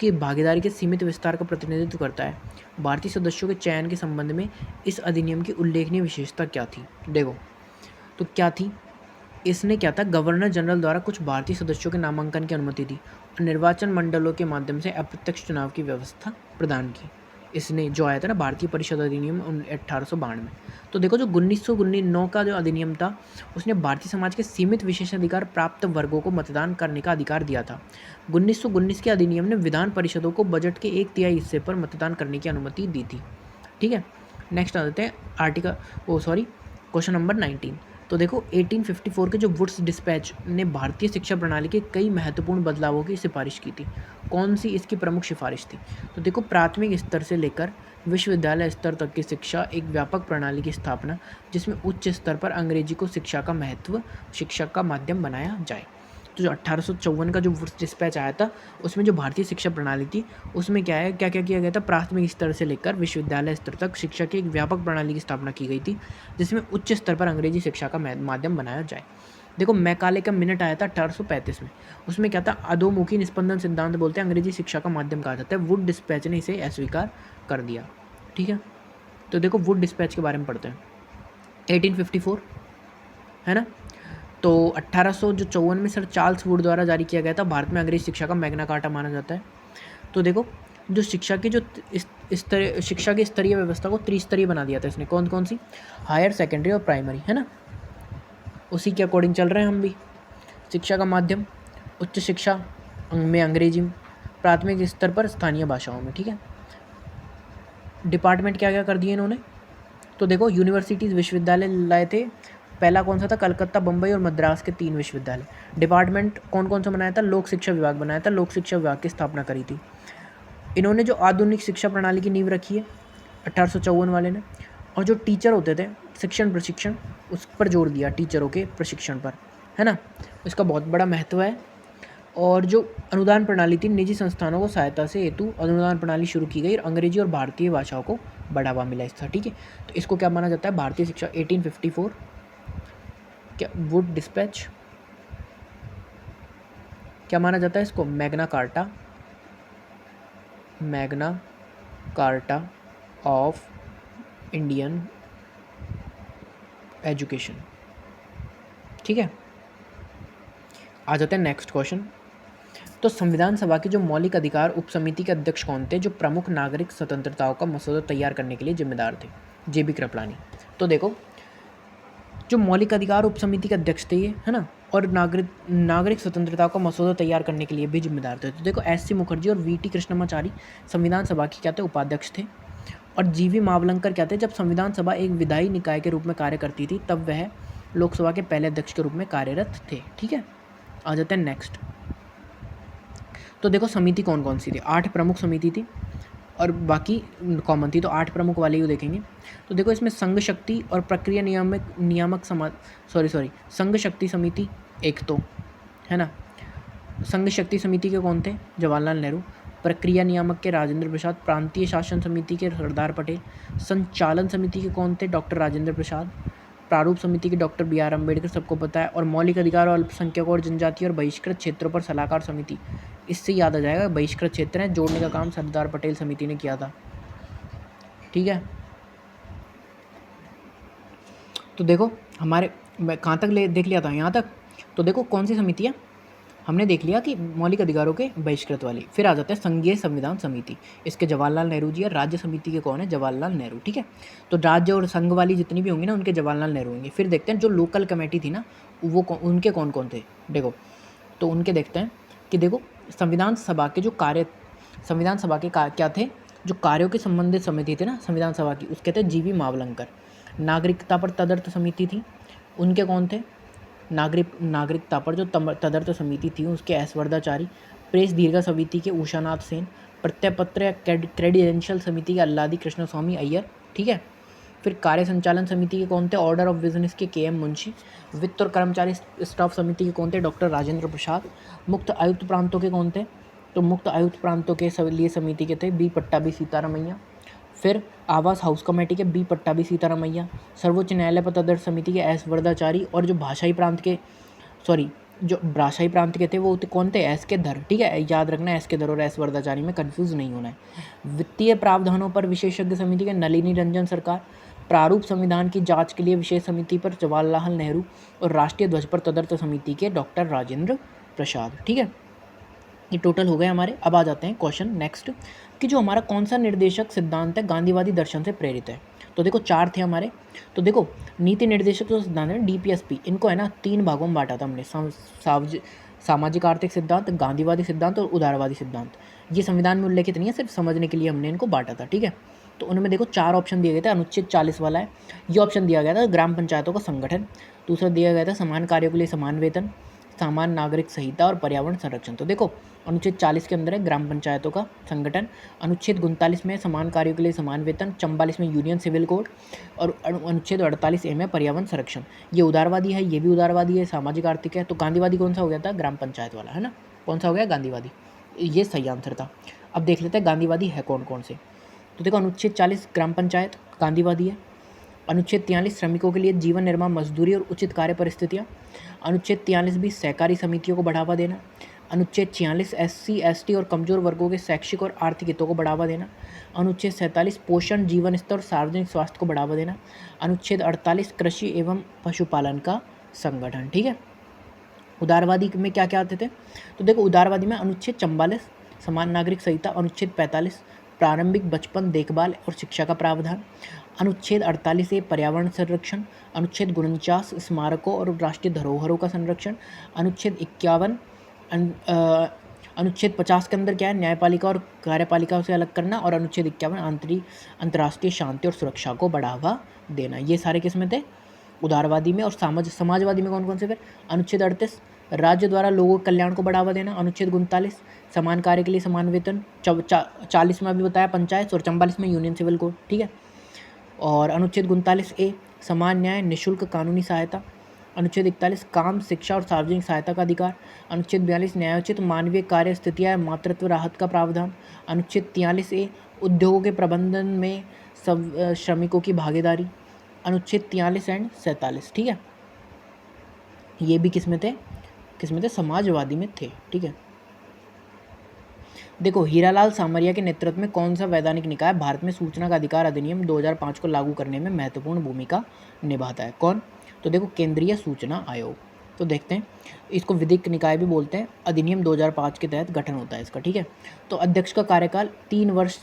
की भागीदारी के सीमित विस्तार का प्रतिनिधित्व करता है। भारतीय सदस्यों के चयन के संबंध में इस अधिनियम की उल्लेखनीय विशेषता क्या थी? देखो तो क्या थी, इसने क्या था, गवर्नर जनरल द्वारा कुछ भारतीय सदस्यों के नामांकन की अनुमति दी और निर्वाचन मंडलों के माध्यम से अप्रत्यक्ष चुनाव की व्यवस्था प्रदान की। इसने जो आया था ना भारतीय परिषद अधिनियम 1892। तो देखो जो 1909 का जो अधिनियम था उसने भारतीय समाज के सीमित विशेषाधिकार प्राप्त वर्गों को मतदान करने का अधिकार दिया था। 1919 के अधिनियम ने विधान परिषदों को बजट के 1/3 हिस्से पर मतदान करने की अनुमति दी थी। ठीक है, नेक्स्ट आ जाते हैं क्वेश्चन नंबर 19। तो देखो 1854 के जो वुड्स डिस्पैच ने भारतीय शिक्षा प्रणाली के कई महत्वपूर्ण बदलावों की सिफारिश की थी। कौन सी इसकी प्रमुख सिफारिश थी? तो देखो प्राथमिक स्तर से लेकर विश्वविद्यालय स्तर तक की शिक्षा, एक व्यापक प्रणाली की स्थापना जिसमें उच्च स्तर पर अंग्रेजी को शिक्षा का महत्व, शिक्षा का माध्यम बनाया जाए। तो जो 1854 का जो वुड्स डिस्पैच आया था उसमें जो भारतीय शिक्षा प्रणाली थी उसमें क्या है, क्या क्या किया गया था, प्राथमिक स्तर से लेकर विश्वविद्यालय स्तर तक शिक्षा की एक व्यापक प्रणाली की स्थापना की गई थी जिसमें उच्च स्तर पर अंग्रेजी शिक्षा का माध्यम बनाया जाए। देखो मैकाले का मिनट आया था 1835 में, उसमें क्या था, अधोमुखी निस्पंदन सिद्धांत बोलते हैं अंग्रेजी शिक्षा का माध्यम कहा जाता है। वुड डिस्पैच ने इसे अस्वीकार कर दिया। ठीक है, तो देखो वुड डिस्पैच के बारे में पढ़ते हैं। 1854 है ना, तो 1854 में सर चार्ल्स वुड द्वारा जारी किया गया था। भारत में अंग्रेजी शिक्षा का मैग्ना कार्टा माना जाता है। तो देखो जो शिक्षा की शिक्षा की स्तरीय व्यवस्था को त्रिस्तरीय बना दिया था इसने। कौन कौन सी? हायर, सेकेंडरी और प्राइमरी, है ना, उसी के अकॉर्डिंग चल रहे हैं हम भी। शिक्षा का माध्यम उच्च शिक्षा में अंग्रेजी में, प्राथमिक स्तर पर स्थानीय भाषाओं में। ठीक है, डिपार्टमेंट क्या क्या कर दिए इन्होंने? तो देखो यूनिवर्सिटीज़ विश्वविद्यालय लाए थे। पहला कौन सा था? कलकत्ता, बम्बई और मद्रास के 3 विश्वविद्यालय। डिपार्टमेंट कौन कौन सा बनाया था? लोक शिक्षा विभाग बनाया था, लोक शिक्षा विभाग की स्थापना करी थी। इन्होंने जो आधुनिक शिक्षा प्रणाली की नींव रखी है 1854 वाले ने। और जो टीचर होते थे शिक्षण प्रशिक्षण, उस पर जोर दिया, टीचरों के प्रशिक्षण पर, है ना, इसका बहुत बड़ा महत्व है। और जो अनुदान प्रणाली थी, निजी संस्थानों को सहायता से हेतु अनुदान प्रणाली शुरू की गई और अंग्रेजी और भारतीय भाषाओं को बढ़ावा मिला इसका। ठीक है, तो इसको क्या माना जाता है? भारतीय शिक्षा 1854 क्या वुड डिस्पैच क्या माना जाता है इसको? Magna carta, Magna carta of Indian education. ठीक है, आ जाते हैं नेक्स्ट क्वेश्चन। तो संविधान सभा के जो मौलिक अधिकार उप समिति के अध्यक्ष कौन थे जो प्रमुख नागरिक स्वतंत्रताओं का मसौदा तैयार करने के लिए जिम्मेदार थे? JB कृपलानी। तो देखो जो मौलिक अधिकार उप समिति के अध्यक्ष थे ये, है ना, और नागरिक स्वतंत्रताओं का मसौदा तैयार करने के लिए भी जिम्मेदार थे। तो देखो SC मुखर्जी और VT कृष्णमाचारी संविधान सभा के क्या थे? उपाध्यक्ष थे। और GV मावलंकर क्या थे? जब संविधान सभा एक विधायी निकाय के रूप में कार्य करती थी तब वह लोकसभा के पहले अध्यक्ष के रूप में कार्यरत थे। ठीक है, आ जाते हैं नेक्स्ट। तो देखो समिति कौन कौन सी थी? 8 प्रमुख समिति थी और बाकी कॉमन थी, तो 8 प्रमुख वाले ही देखेंगे। तो देखो इसमें संघ शक्ति और प्रक्रिया नियामक संघ शक्ति समिति एक तो, है ना, संघ शक्ति समिति के कौन थे? जवाहरलाल नेहरू। प्रक्रिया नियामक के राजेंद्र प्रसाद। प्रांतीय शासन समिति के सरदार पटेल। संचालन समिति के कौन थे? डॉक्टर राजेंद्र प्रसाद। प्रारूप समिति के डॉक्टर BR अम्बेडकर, सबको पता है। और मौलिक अधिकार और अल्पसंख्यकों और जनजाति और बहिष्कृत क्षेत्रों पर सलाहकार समिति, इससे याद आ जाएगा बहिष्कृत क्षेत्र है, जोड़ने का काम सरदार पटेल समिति ने किया था। ठीक है, तो देखो हमारे, मैं कहाँ तक देख लिया था, यहाँ तक। तो देखो कौन सी समिति है, हमने देख लिया कि मौलिक अधिकारों के बहिष्कृत वाली। फिर आ जाता है संघीय संविधान समिति, इसके जवाहरलाल नेहरू जी। और राज्य समिति के कौन है, जवाहरलाल नेहरू। ठीक है, तो राज्य और संघ वाली जितनी भी होंगी ना, उनके जवाहरलाल नेहरू होंगे। फिर देखते हैं जो लोकल कमेटी थी ना, वो उनके कौन कौन थे, देखो। तो उनके देखते हैं कि देखो संविधान सभा के जो कार्य, संविधान सभा के क्या थे, जो कार्यों के संबंधित समिति थी ना संविधान सभा की, उसके थे GV मावलंकर। नागरिकता पर तदर्थ समिति थी, उनके कौन थे, नागरिकता पर जो तदर्थ समिति थी उसके एस वर्धाचारी। प्रेस दीर्घा समिति के उषानाथ सेन। प्रत्ययपत्र या क्रेडेंशियल समिति के अल्लादी कृष्णस्वामी अय्यर। ठीक है, फिर कार्य संचालन समिति के कौन थे, ऑर्डर ऑफ बिजनेस के KM मुंशी। वित्त और कर्मचारी स्टाफ समिति के कौन थे, डॉक्टर राजेंद्र प्रसाद। मुक्त आयुक्त प्रांतों के कौन थे, तो मुक्त आयुक्त प्रांतों के लिए समिति के थे B पट्टाभी सीतारामैया। फिर आवास हाउस कमेटी के B पट्टाभी सीतारामैया। सर्वोच्च न्यायालय पर तदर्थ समिति के एस वर्धाचारी। और जो भाषाई प्रांत के, जो भाषाई प्रांत के थे वो कौन थे, एस के धर। ठीक है, याद रखना एस के धर और एस वर्धाचारी में कंफ्यूज नहीं होना है। वित्तीय प्रावधानों पर विशेषज्ञ समिति के नलिनी रंजन सरकार। प्रारूप संविधान की जांच के लिए विशेष समिति पर जवाहरलाल नेहरू। और राष्ट्रीय ध्वज पर तदर्थ समिति के डॉक्टर राजेंद्र प्रसाद। ठीक है, ये टोटल हो गए हमारे। अब आ जाते हैं क्वेश्चन नेक्स्ट, कि जो हमारा कौन सा निर्देशक सिद्धांत है गांधीवादी दर्शन से प्रेरित है। तो देखो 4 थे हमारे। तो देखो नीति निर्देशक जो सिद्धांत है DPSP, इनको है ना 3 भागों में बांटा था हमने, सामाजिक आर्थिक सिद्धांत, गांधीवादी सिद्धांत और उदारवादी सिद्धांत। ये संविधान में उल्लेखित नहीं है, सिर्फ समझने के लिए हमने इनको बांटा था। ठीक है, तो उनमें देखो 4 ऑप्शन दिए गए थे। अनुच्छेद 40 वाला है, ये ऑप्शन दिया गया था ग्राम पंचायतों का संगठन। दूसरा दिया गया था समान कार्यों के लिए समान वेतन, समान नागरिक संहिता और पर्यावरण संरक्षण। तो देखो अनुच्छेद 40 के अंदर है ग्राम पंचायतों का संगठन। अनुच्छेद 39 में समान कार्यों के लिए समान वेतन, 44 में यूनियन सिविल कोड और अनुच्छेद 48A में पर्यावरण संरक्षण। ये उदारवादी है, ये भी उदारवादी है, सामाजिक आर्थिक है। तो गांधीवादी कौन सा हो गया था, ग्राम पंचायत वाला, है ना। कौन सा हो गया, गांधीवादी। ये सही आंसर था। अब देख लेते हैं गांधीवादी है कौन कौन से। तो देखो अनुच्छेद 40 ग्राम पंचायत गांधीवादी है। अनुच्छेद 43 श्रमिकों के लिए जीवन निर्माण मजदूरी और उचित कार्य परिस्थितियाँ। अनुच्छेद 43 भी सहकारी समितियों को बढ़ावा देना। अनुच्छेद 46 SC ST और कमजोर वर्गों के शैक्षिक और आर्थिक हितों को बढ़ावा देना। अनुच्छेद 47 पोषण, जीवन स्तर और सार्वजनिक स्वास्थ्य को बढ़ावा देना। अनुच्छेद 48 कृषि एवं पशुपालन का संगठन। ठीक है, उदारवादी में क्या क्या आते थे, तो देखो उदारवादी में अनुच्छेद 44 समान नागरिक संहिता, अनुच्छेद 45 प्रारंभिक बचपन देखभाल और शिक्षा का प्रावधान, अनुच्छेद 48A पर्यावरण संरक्षण, अनुच्छेद 49 स्मारकों और राष्ट्रीय धरोहरों का संरक्षण, अनुच्छेद 51 अनुच्छेद 50 के अंदर क्या है, न्यायपालिका और कार्यपालिका से अलग करना, और अनुच्छेद 51 अंतर्राष्ट्रीय शांति और सुरक्षा को बढ़ावा देना। ये सारे किस में थे, उदारवादी में। और समाजवादी में कौन कौन से फिर, अनुच्छेद 38 राज्य द्वारा लोगों के कल्याण को बढ़ावा देना, अनुच्छेद 39 समान कार्य के लिए समान वेतन, 40 में अभी बताया पंचायत, और 44 में यूनियन सिविल कोड। ठीक है, और अनुच्छेद 39A समान न्याय निःशुल्क कानूनी सहायता, अनुच्छेद 41 काम शिक्षा और सार्वजनिक सहायता का अधिकार, अनुच्छेद 42 न्यायोचित मानवीय कार्य स्थितियाँ मातृत्व राहत का प्रावधान, अनुच्छेद 43A उद्योगों के प्रबंधन में सब श्रमिकों की भागीदारी, अनुच्छेद 43 एंड 47। ठीक है, ये भी किस में थे, समाजवादी में थे। ठीक है, देखो हीरालाल सामरिया के नेतृत्व में कौन सा वैधानिक निकाय भारत में सूचना का अधिकार अधिनियम 2005 को लागू करने में महत्वपूर्ण भूमिका निभाता है, कौन, तो देखो केंद्रीय सूचना आयोग। तो देखते हैं, इसको विधिक निकाय भी बोलते हैं। अधिनियम 2005 के तहत गठन होता है इसका। ठीक है, तो अध्यक्ष का कार्यकाल 3 वर्ष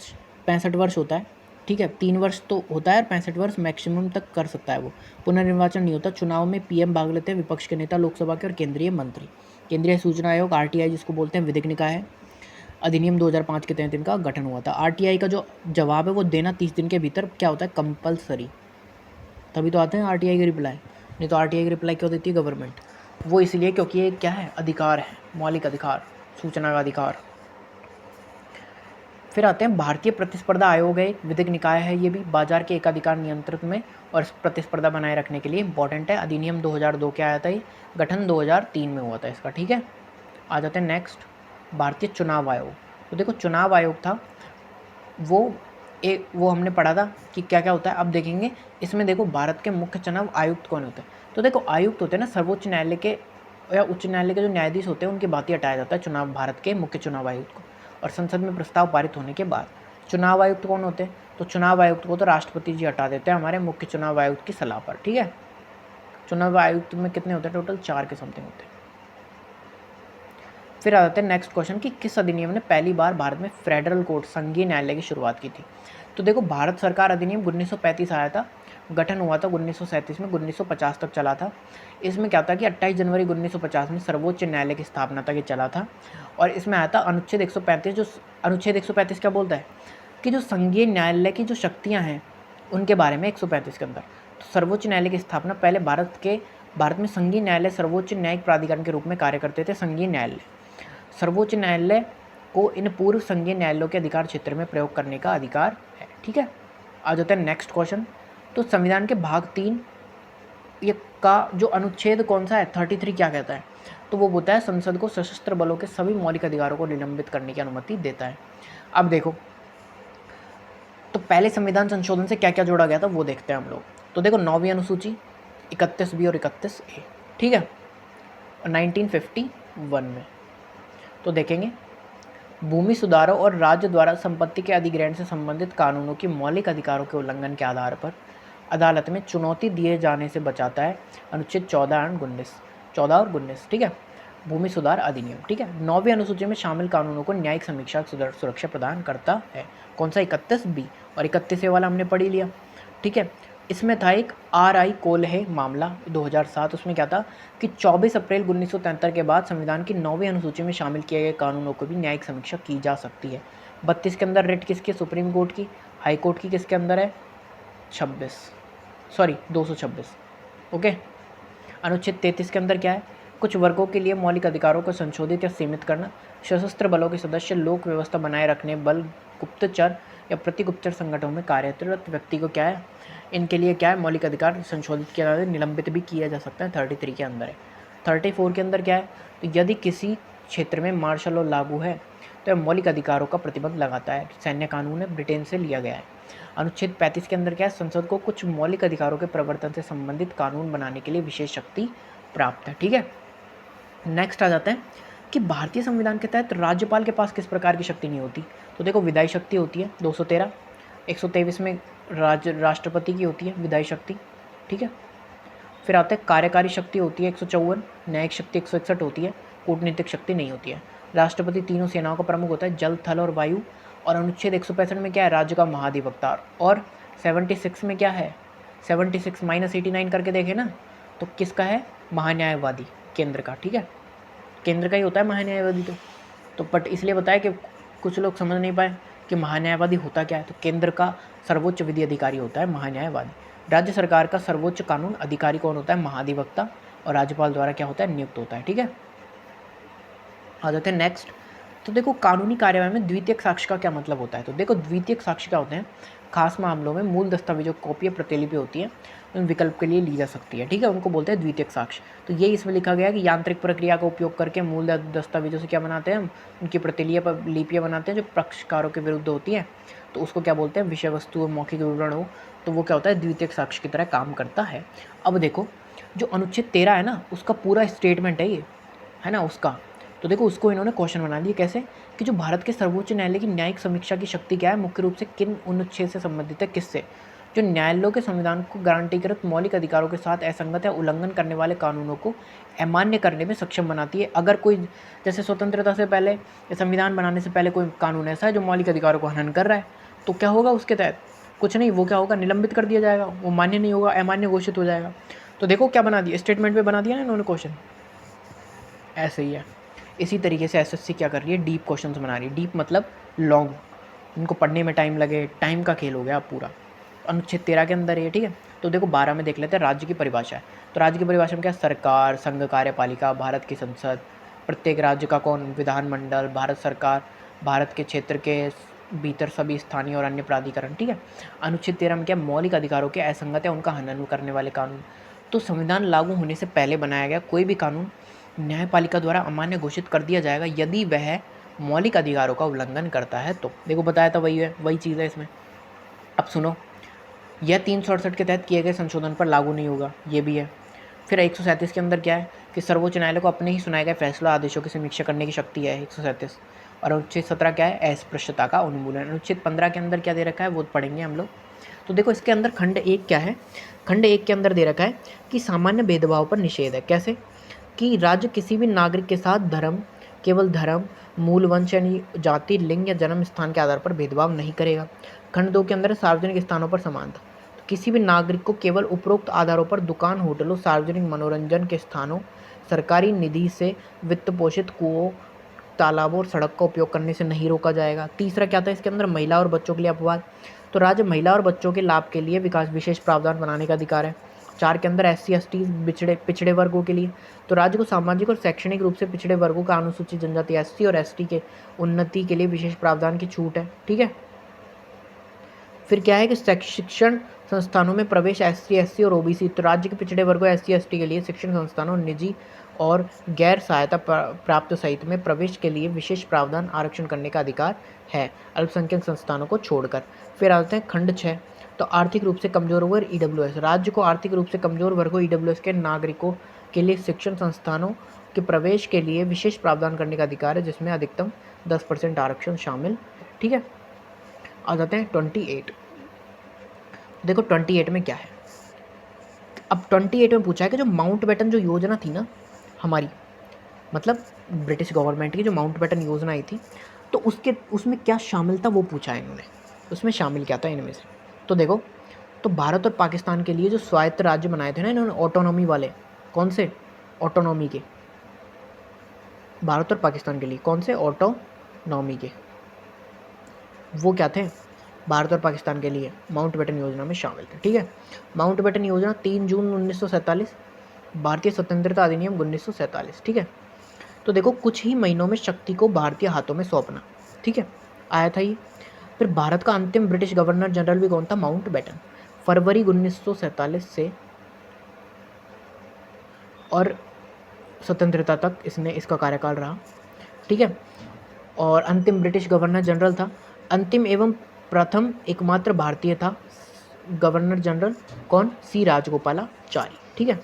65 वर्ष होता है। ठीक है, 3 वर्ष तो होता है और 65 वर्ष मैक्सिमम तक कर सकता है वो। पुनर्निर्वाचन नहीं होता। चुनाव में PM भाग लेते हैं, विपक्ष के नेता, लोकसभा के और केंद्रीय मंत्री। केंद्रीय सूचना आयोग RTI जिसको बोलते हैं विधिक निकाय है। अधिनियम 2005 के तहत इनका गठन हुआ था। RTI का जो जवाब है वो देना 30 दिन के भीतर क्या होता है, कंपलसरी। तभी तो आते हैं RTI के रिप्लाई, नहीं तो RTI की रिप्लाई क्यों देती है गवर्नमेंट, वो इसलिए क्योंकि ये क्या है, अधिकार है, मौलिक अधिकार, सूचना का अधिकार। फिर आते हैं भारतीय प्रतिस्पर्धा आयोग है, एक विधिक निकाय है ये भी, बाजार के एकाधिकार नियंत्रण में और प्रतिस्पर्धा बनाए रखने के लिए इंपॉर्टेंट है। अधिनियम 2002 के आया था ये, गठन 2003 में हुआ था इसका। ठीक है, आ जाते हैं नेक्स्ट, भारतीय चुनाव आयोग। तो देखो चुनाव आयोग था वो एक वो हमने पढ़ा था कि क्या क्या होता है। अब देखेंगे इसमें, देखो भारत के मुख्य चुनाव आयुक्त कौन होते हैं। तो देखो आयुक्त होते हैं ना सर्वोच्च न्यायालय के या उच्च न्यायालय के जो न्यायाधीश होते हैं उनकी बात ही हटाया जाता है चुनाव भारत के मुख्य चुनाव आयुक्त को। और संसद में प्रस्ताव पारित होने के बाद चुनाव आयुक्त कौन होते हैं, तो चुनाव आयुक्त को तो राष्ट्रपति जी हटा देते हैं हमारे मुख्य चुनाव आयुक्त की सलाह पर। ठीक है, चुनाव आयुक्त में कितने होते हैं, टोटल 4 के समथिंग होते हैं। फिर आ जाते हैं नेक्स्ट क्वेश्चन कि किस अधिनियम ने पहली बार भारत में फेडरल कोर्ट संघीय न्यायालय की शुरुआत की थी। तो देखो भारत सरकार अधिनियम 1935 आया था, गठन हुआ था 1937 में, 1950 तक चला था। इसमें क्या था कि 28 जनवरी 1950 में सर्वोच्च न्यायालय की स्थापना तक ये चला था। और इसमें आया था अनुच्छेद 135, जो अनुच्छेद 135 क्या बोलता है कि जो संघीय न्यायालय की जो शक्तियाँ हैं उनके बारे में 135 के अंदर। तो सर्वोच्च न्यायालय की स्थापना पहले भारत में संघीय न्यायालय सर्वोच्च न्यायिक प्राधिकरण के रूप में कार्य करते थे। संघीय न्यायालय, सर्वोच्च न्यायालय को इन पूर्व संघीय न्यायालयों के अधिकार क्षेत्र में प्रयोग करने का अधिकार है। ठीक है, आ जाता है नेक्स्ट क्वेश्चन। तो संविधान के भाग 3 ये का जो अनुच्छेद कौन सा है 33 क्या कहता है, तो वो बोलता है संसद को सशस्त्र बलों के सभी मौलिक अधिकारों को निलंबित करने की अनुमति देता है। अब देखो, तो पहले संविधान संशोधन से क्या क्या जोड़ा गया था वो देखते हैं हम लोग। तो देखो 9वीं अनुसूची 31B और 31A, ठीक है, 1951 में। तो देखेंगे भूमि सुधारों और राज्य द्वारा संपत्ति के अधिग्रहण से संबंधित कानूनों की मौलिक अधिकारों के उल्लंघन के आधार पर अदालत में चुनौती दिए जाने से बचाता है अनुच्छेद 14 और 19। ठीक है, भूमि सुधार अधिनियम। ठीक है, 9वीं अनुसूची में शामिल कानूनों को न्यायिक समीक्षा सुरक्षा प्रदान करता है। कौन सा, 31B, और 31A वाला हमने पढ़ ही लिया। ठीक है, इसमें था एक RI कोल्हे मामला 2007। उसमें क्या था कि 24 अप्रैल 1973 के बाद संविधान की 9वीं अनुसूची में शामिल किए गए कानूनों को भी न्यायिक समीक्षा की जा सकती है। 32 के अंदर रिट किसकी, सुप्रीम कोर्ट की। हाई कोर्ट की किसके अंदर है, 226। ओके, अनुच्छेद 33 के अंदर क्या है, कुछ वर्गों के लिए मौलिक अधिकारों को संशोधित या सीमित करना। सशस्त्र बलों के सदस्य लोक व्यवस्था बनाए रखने, बल, गुप्तचर या प्रतिगुप्तचर संगठनों में कार्यरत व्यक्ति को क्या है, इनके लिए क्या है, मौलिक अधिकार संशोधित किया जाता है, निलंबित भी किया जा सकता है। 33 के अंदर है। 34 के अंदर क्या है, तो यदि किसी क्षेत्र में मार्शल लॉ लागू है तो यह मौलिक अधिकारों का प्रतिबंध लगाता है। सैन्य कानून है, ब्रिटेन से लिया गया है। अनुच्छेद 35 के अंदर क्या है, संसद को कुछ मौलिक अधिकारों के प्रवर्तन से संबंधित कानून बनाने के लिए विशेष शक्ति प्राप्त है। ठीक है, नेक्स्ट आ जाता है कि भारतीय संविधान के तहत राज्यपाल के पास किस प्रकार की शक्ति नहीं होती। तो देखो विधायी शक्ति होती है 213, 123 में राष्ट्रपति की होती है विधायी शक्ति। ठीक है, फिर आते हैं कार्यकारी शक्ति होती है 154, न्यायिक शक्ति 161 होती है, कूटनीतिक शक्ति नहीं होती है। राष्ट्रपति तीनों सेनाओं का प्रमुख होता है, जल, थल और वायु। और अनुच्छेद 165 में क्या है, राज्य का महाधिवक्ता। और 76 में क्या है, 76 -89 करके देखें ना, तो किसका है, महान्यायवादी, केंद्र का। ठीक है, केंद्र का ही होता है महान्यायवादी। तो बट इसलिए बताया कि कुछ लोग समझ नहीं पाए कि महान्यायवादी होता क्या है। तो केंद्र का सर्वोच्च विधि अधिकारी होता है महान्यायवादी। राज्य सरकार का सर्वोच्च कानून अधिकारी कौन होता है, महाधिवक्ता। और राज्यपाल द्वारा क्या होता है, नियुक्त होता है। ठीक है, आ जाते हैं नेक्स्ट। तो देखो कानूनी कार्यवाही में द्वितीयक साक्ष्य का क्या मतलब होता है। तो देखो द्वितीयक साक्ष्य क्या होते हैं, खास मामलों में मूल दस्तावेजों की कॉपी या प्रतिलिपि होती है, उन विकल्प के लिए ली जा सकती है। ठीक है, उनको बोलते हैं द्वितीयक साक्ष्य। तो ये इसमें लिखा गया है कि यांत्रिक प्रक्रिया का उपयोग करके मूल दस्तावेजों से क्या बनाते हैं हम, उनकी प्रतिलिपियाँ बनाते हैं जो पक्षकारों के विरुद्ध होती हैं। तो उसको क्या बोलते हैं, विषय वस्तु मौखिक विवरण हो तो वो क्या होता है, द्वितीयक साक्ष्य की तरह काम करता है। अब देखो जो अनुच्छेद 13 है ना, उसका पूरा स्टेटमेंट है ये, है ना उसका। तो देखो उसको इन्होंने क्वेश्चन बना दिया कैसे, कि जो भारत के सर्वोच्च न्यायालय की न्यायिक समीक्षा की शक्ति क्या है, मुख्य रूप से किन अनुच्छेद से संबंधित है, किससे, जो न्यायालयों के संविधान को गारंटीकृत मौलिक अधिकारों के साथ असंगत या उल्लंघन करने वाले कानूनों को अमान्य करने में सक्षम बनाती है। अगर कोई जैसे स्वतंत्रता से पहले या संविधान बनाने से पहले कोई कानून ऐसा है जो मौलिक अधिकारों को हनन कर रहा है, तो क्या होगा उसके तहत, कुछ नहीं, वो क्या होगा, निलंबित कर दिया जाएगा, वो मान्य नहीं होगा, अमान्य घोषित हो जाएगा। तो देखो क्या बना दिया, स्टेटमेंट में बना दिया ना इन्होंने क्वेश्चन, ऐसे ही है। इसी तरीके से एसएससी क्या कर रही है, डीप क्वेश्चंस बना रही है। डीप मतलब लॉन्ग, इनको पढ़ने में टाइम लगे, टाइम का खेल हो गया पूरा। अनुच्छेद 13 के अंदर है। ठीक है, तो देखो 12 में देख लेते हैं राज्य की परिभाषा है। तो राज्य की परिभाषा में क्या, सरकार, संघ कार्यपालिका, भारत की संसद, प्रत्येक राज्य का कौन, विधानमंडल, भारत सरकार, भारत के क्षेत्र के भीतर सभी स्थानीय और अन्य प्राधिकरण। ठीक है, अनुच्छेद 13 में क्या, मौलिक अधिकारों के असंगत है उनका हनन करने वाले कानून। तो संविधान लागू होने से पहले बनाया गया कोई भी कानून न्यायपालिका द्वारा अमान्य घोषित कर दिया जाएगा यदि वह मौलिक अधिकारों का उल्लंघन करता है। तो देखो बताया था वही है, वही चीज़ है इसमें। अब सुनो, यह 368 के तहत किए गए संशोधन पर लागू नहीं होगा, ये भी है। फिर 137 के अंदर क्या है कि सर्वोच्च न्यायालय को अपने ही सुनाए गए फैसला आदेशों की समीक्षा करने की शक्ति है, 137। और अनुच्छेद 17 क्या है, अस्पृश्यता का उन्मूलन। अनुच्छेद 15 के अंदर क्या दे रखा है वो पढ़ेंगे हम लोग। तो देखो इसके अंदर खंड 1 क्या है, खंड 1 के अंदर दे रखा है कि सामान्य भेदभाव पर निषेध है। कैसे कि राज्य किसी भी नागरिक के साथ धर्म, केवल धर्म, मूल वंश यानी जाति, लिंग या जन्म स्थान के आधार पर भेदभाव नहीं करेगा। खंड 2 के अंदर सार्वजनिक स्थानों पर समानता, तो किसी भी नागरिक को केवल उपरोक्त आधारों पर दुकान, होटलों, सार्वजनिक मनोरंजन के स्थानों, सरकारी निधि से वित्त पोषित कुओं, तालाबों और सड़क का उपयोग करने से नहीं रोका जाएगा। तीसरा क्या था इसके अंदर, महिला और बच्चों के लिए अपवाद, तो राज्य महिला और बच्चों के लाभ के लिए विकास विशेष प्रावधान बनाने का अधिकार है। 4 के अंदर SC ST पिछड़े वर्गों के लिए, तो राज्य को सामाजिक और शैक्षणिक रूप से पिछड़े वर्गों का, अनुसूचित जनजाति SC और ST के उन्नति के लिए विशेष प्रावधान की छूट है। ठीक है। फिर क्या है कि शिक्षण संस्थानों में प्रवेश SC SC और OBC, तो राज्य के पिछड़े वर्गों SC ST के लिए शिक्षण संस्थानों, निजी और गैर सहायता प्राप्त सहित में प्रवेश के लिए विशेष प्रावधान आरक्षण करने का अधिकार है, अल्पसंख्यक संस्थानों को छोड़कर। फिर आते हैं खंड 6, तो आर्थिक रूप से कमजोर वर्ग EWS, राज्य को आर्थिक रूप से कमजोर वर्गों EWS के नागरिकों के लिए शिक्षण संस्थानों के प्रवेश के लिए विशेष प्रावधान करने का अधिकार है, जिसमें अधिकतम 10% आरक्षण शामिल। ठीक है। आ जाते हैं 28। देखो 28 में क्या है, अब 28 में पूछा है कि जो माउंटबेटन जो योजना थी ना हमारी, मतलब ब्रिटिश गवर्नमेंट की जो माउंटबेटन योजना आई थी, तो उसमें क्या शामिल था वो पूछा है इन्होंने। उसमें शामिल क्या था इनमें से, तो देखो, तो भारत और पाकिस्तान के लिए जो स्वायत्त राज्य बनाए थे ना इन्होंने, ऑटोनॉमी वाले, कौन से, ऑटोनॉमी के, भारत और पाकिस्तान के लिए कौन से, ऑटोनॉमी के, वो क्या थे, भारत और पाकिस्तान के लिए माउंटबेटन योजना में शामिल थे। ठीक है। माउंटबेटन योजना 3 जून 1947, भारतीय स्वतंत्रता अधिनियम 1947। ठीक है। तो देखो कुछ ही महीनों में शक्ति को भारतीय हाथों में सौंपना, ठीक है, आया था ये। फिर भारत का अंतिम ब्रिटिश गवर्नर जनरल भी कौन था, माउंटबेटन, फरवरी 1947 से और स्वतंत्रता तक इसका कार्यकाल रहा। ठीक है। और अंतिम ब्रिटिश गवर्नर जनरल था, अंतिम एवं प्रथम एकमात्र भारतीय था गवर्नर जनरल, कौन, C राजगोपालाचारी। ठीक है।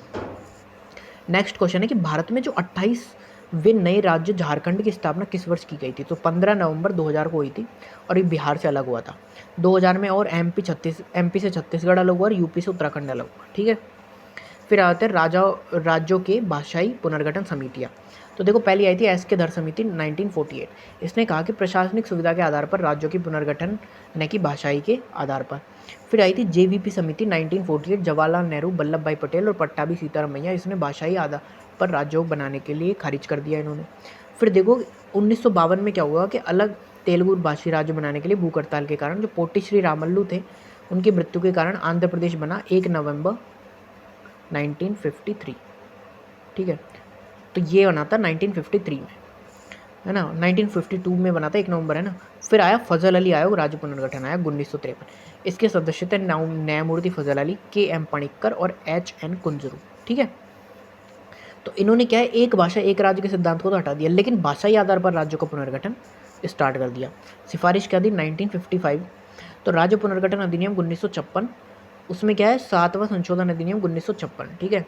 नेक्स्ट क्वेश्चन है कि भारत में जो 28वें नए राज्य झारखंड की स्थापना किस वर्ष की गई थी, तो 15 नवंबर 2000 को हुई थी, और ये बिहार से अलग हुआ था। 2000 में और MP से छत्तीसगढ़ अलग हुआ और UP से उत्तराखंड अलग हुआ। ठीक है। फिर आते हैं राज्यों के भाषाई पुनर्गठन समितियाँ, तो देखो पहली आई थी SK धर समिति 1948। इसने कहा कि प्रशासनिक सुविधा के आधार पर राज्यों की पुनर्गठन न कि भाषाई के आधार पर। फिर आई थी JVP समिति 1948, जवाहरलाल नेहरू, वल्लभ भाई पटेल और पट्टाभी सीतारामैया, इसने भाषाई आधार पर राज्यों बनाने के लिए खारिज कर दिया इन्होंने। फिर देखो 1952 में क्या हुआ कि अलग तेलुगु भाषी राज्य बनाने के लिए भूख हड़ताल के कारण जो पोटी श्री रामल्लू थे, उनकी मृत्यु के कारण आंध्र प्रदेश बना 1 नवंबर 1953। ठीक है। तो ये बना था 1953 में, है ना, 1952 में बना था 1 नवंबर, है ना। फिर आया फजल अली आयोग, राज्य पुनर्गठन आया 1953। इसके सदस्य थे न्यायमूर्ति फजल अली, KM पणिक्कर और HN कुंजरू। ठीक है। तो इन्होंने क्या है, एक भाषा एक राज्य के सिद्धांत को तो हटा दिया, लेकिन भाषाई आधार पर राज्यों का पुनर्गठन स्टार्ट कर दिया। सिफारिश क्या दी, 1955। तो राज्य पुनर्गठन अधिनियम 1956, उसमें क्या है, 7वां संशोधन अधिनियम 1956। ठीक है।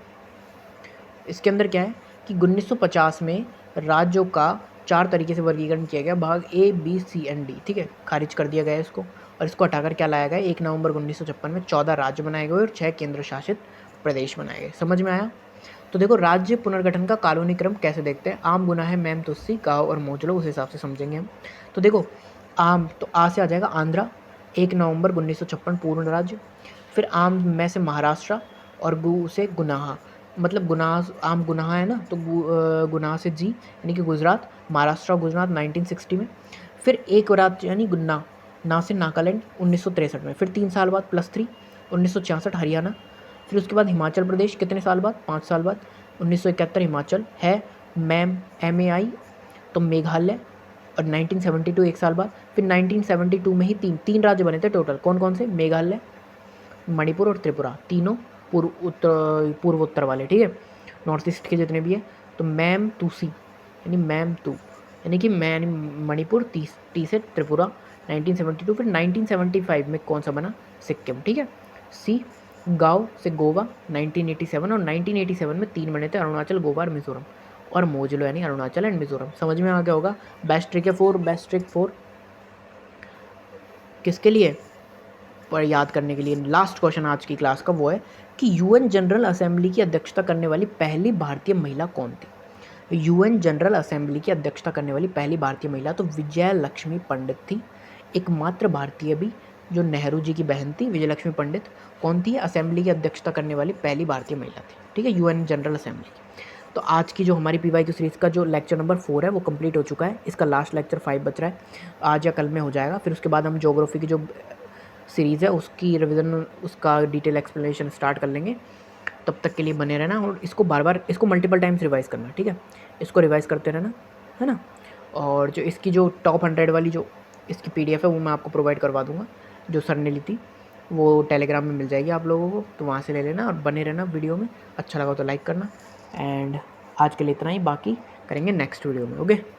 इसके अंदर क्या है कि 1950 में राज्यों का 4 तरीके से वर्गीकरण किया गया, भाग A, B, C and D। ठीक है, खारिज कर दिया गया इसको, और इसको हटाकर क्या लाया गया, 1 नवंबर 1956 में 14 राज्य बनाए गए और 6 केंद्र शासित प्रदेश बनाए गए। समझ में आया। तो देखो राज्य पुनर्गठन का कानूनी क्रम कैसे देखते हैं, आम, गुना है, मैम, तुस्सी, गाँव और मोजलो, उस हिसाब से समझेंगे हम। तो देखो आम, तो आ से आ जाएगा आंध्रा, 1 नवंबर 1956 पूर्ण राज्य। फिर आम में से महाराष्ट्र, और गु से गुनाह, मतलब गुनाह, आम गुनाह है ना, तो गुनाह से जी यानी कि गुजरात, महाराष्ट्र और गुजरात 1960 में। फिर एक राज्य यानी गुन्ना, ना से नागालैंड 1963 में। फिर 3 साल बाद +3 1966 हरियाणा। फिर उसके बाद हिमाचल प्रदेश कितने साल बाद, 5 साल बाद 1971 हिमाचल है, मैम MAI तो मेघालय, और 1972 1 साल बाद। फिर 1972 में ही तीन राज्य बने थे टोटल, कौन कौन से, मेघालय, मणिपुर और त्रिपुरा, तीनों पूर्वोत्तर वाले। ठीक है, नॉर्थ ईस्ट के जितने भी है। तो मैम तुसी यानी मैम तू यानी कि मैं मणिपुर, टी से त्रिपुरा, 1972, फिर 1975 में कौन सा बना, सिक्किम, ठीक है। सी गाँव से गोवा 1987, और 1987 में 3 बने थे, अरुणाचल, गोवा और मिज़ोरम, और मोजुलो यानी अरुणाचल एंड मिज़ोरम। समझ में आ गया होगा। बेस्ट ट्रिक है 4, बेस्ट ट्रिक 4 किसके लिए, पर याद करने के लिए। लास्ट क्वेश्चन आज की क्लास का वो है कि यूएन जनरल असेंबली की अध्यक्षता करने वाली पहली भारतीय महिला कौन थी। यूएन जनरल असेंबली की अध्यक्षता करने वाली पहली भारतीय महिला तो विजय लक्ष्मी पंडित थी, एकमात्र भारतीय भी, जो नेहरू जी की बहन थी विजय लक्ष्मी पंडित। कौन थी असेंबली की अध्यक्षता करने वाली पहली भारतीय महिला थी, ठीक है, यूएन जनरल असेंबली की। तो आज की जो हमारी PYQ सीरीज़ का जो लेक्चर नंबर 4 है वो कंप्लीट हो चुका है। इसका लास्ट लेक्चर 5 बच रहा है, आज या कल में हो जाएगा। फिर उसके बाद हम ज्योग्राफी की जो सीरीज़ है उसकी रिवीजन, उसका डिटेल एक्सप्लेनेशन स्टार्ट कर लेंगे। तब तक के लिए बने रहना, और इसको बार बार, इसको मल्टीपल टाइम्स रिवाइज़ करना, ठीक है, इसको रिवाइज़ करते रहना, है ना। और जो इसकी जो टॉप 100 वाली जो इसकी PDF है वो मैं आपको प्रोवाइड करवा दूँगा, जो सर ने ली थी, वो टेलीग्राम में मिल जाएगी आप लोगों को, तो वहाँ से ले लेना और बने रहना वीडियो में। अच्छा लगा तो लाइक करना, एंड आज के लिए इतना ही, बाकी करेंगे नेक्स्ट वीडियो में। ओके।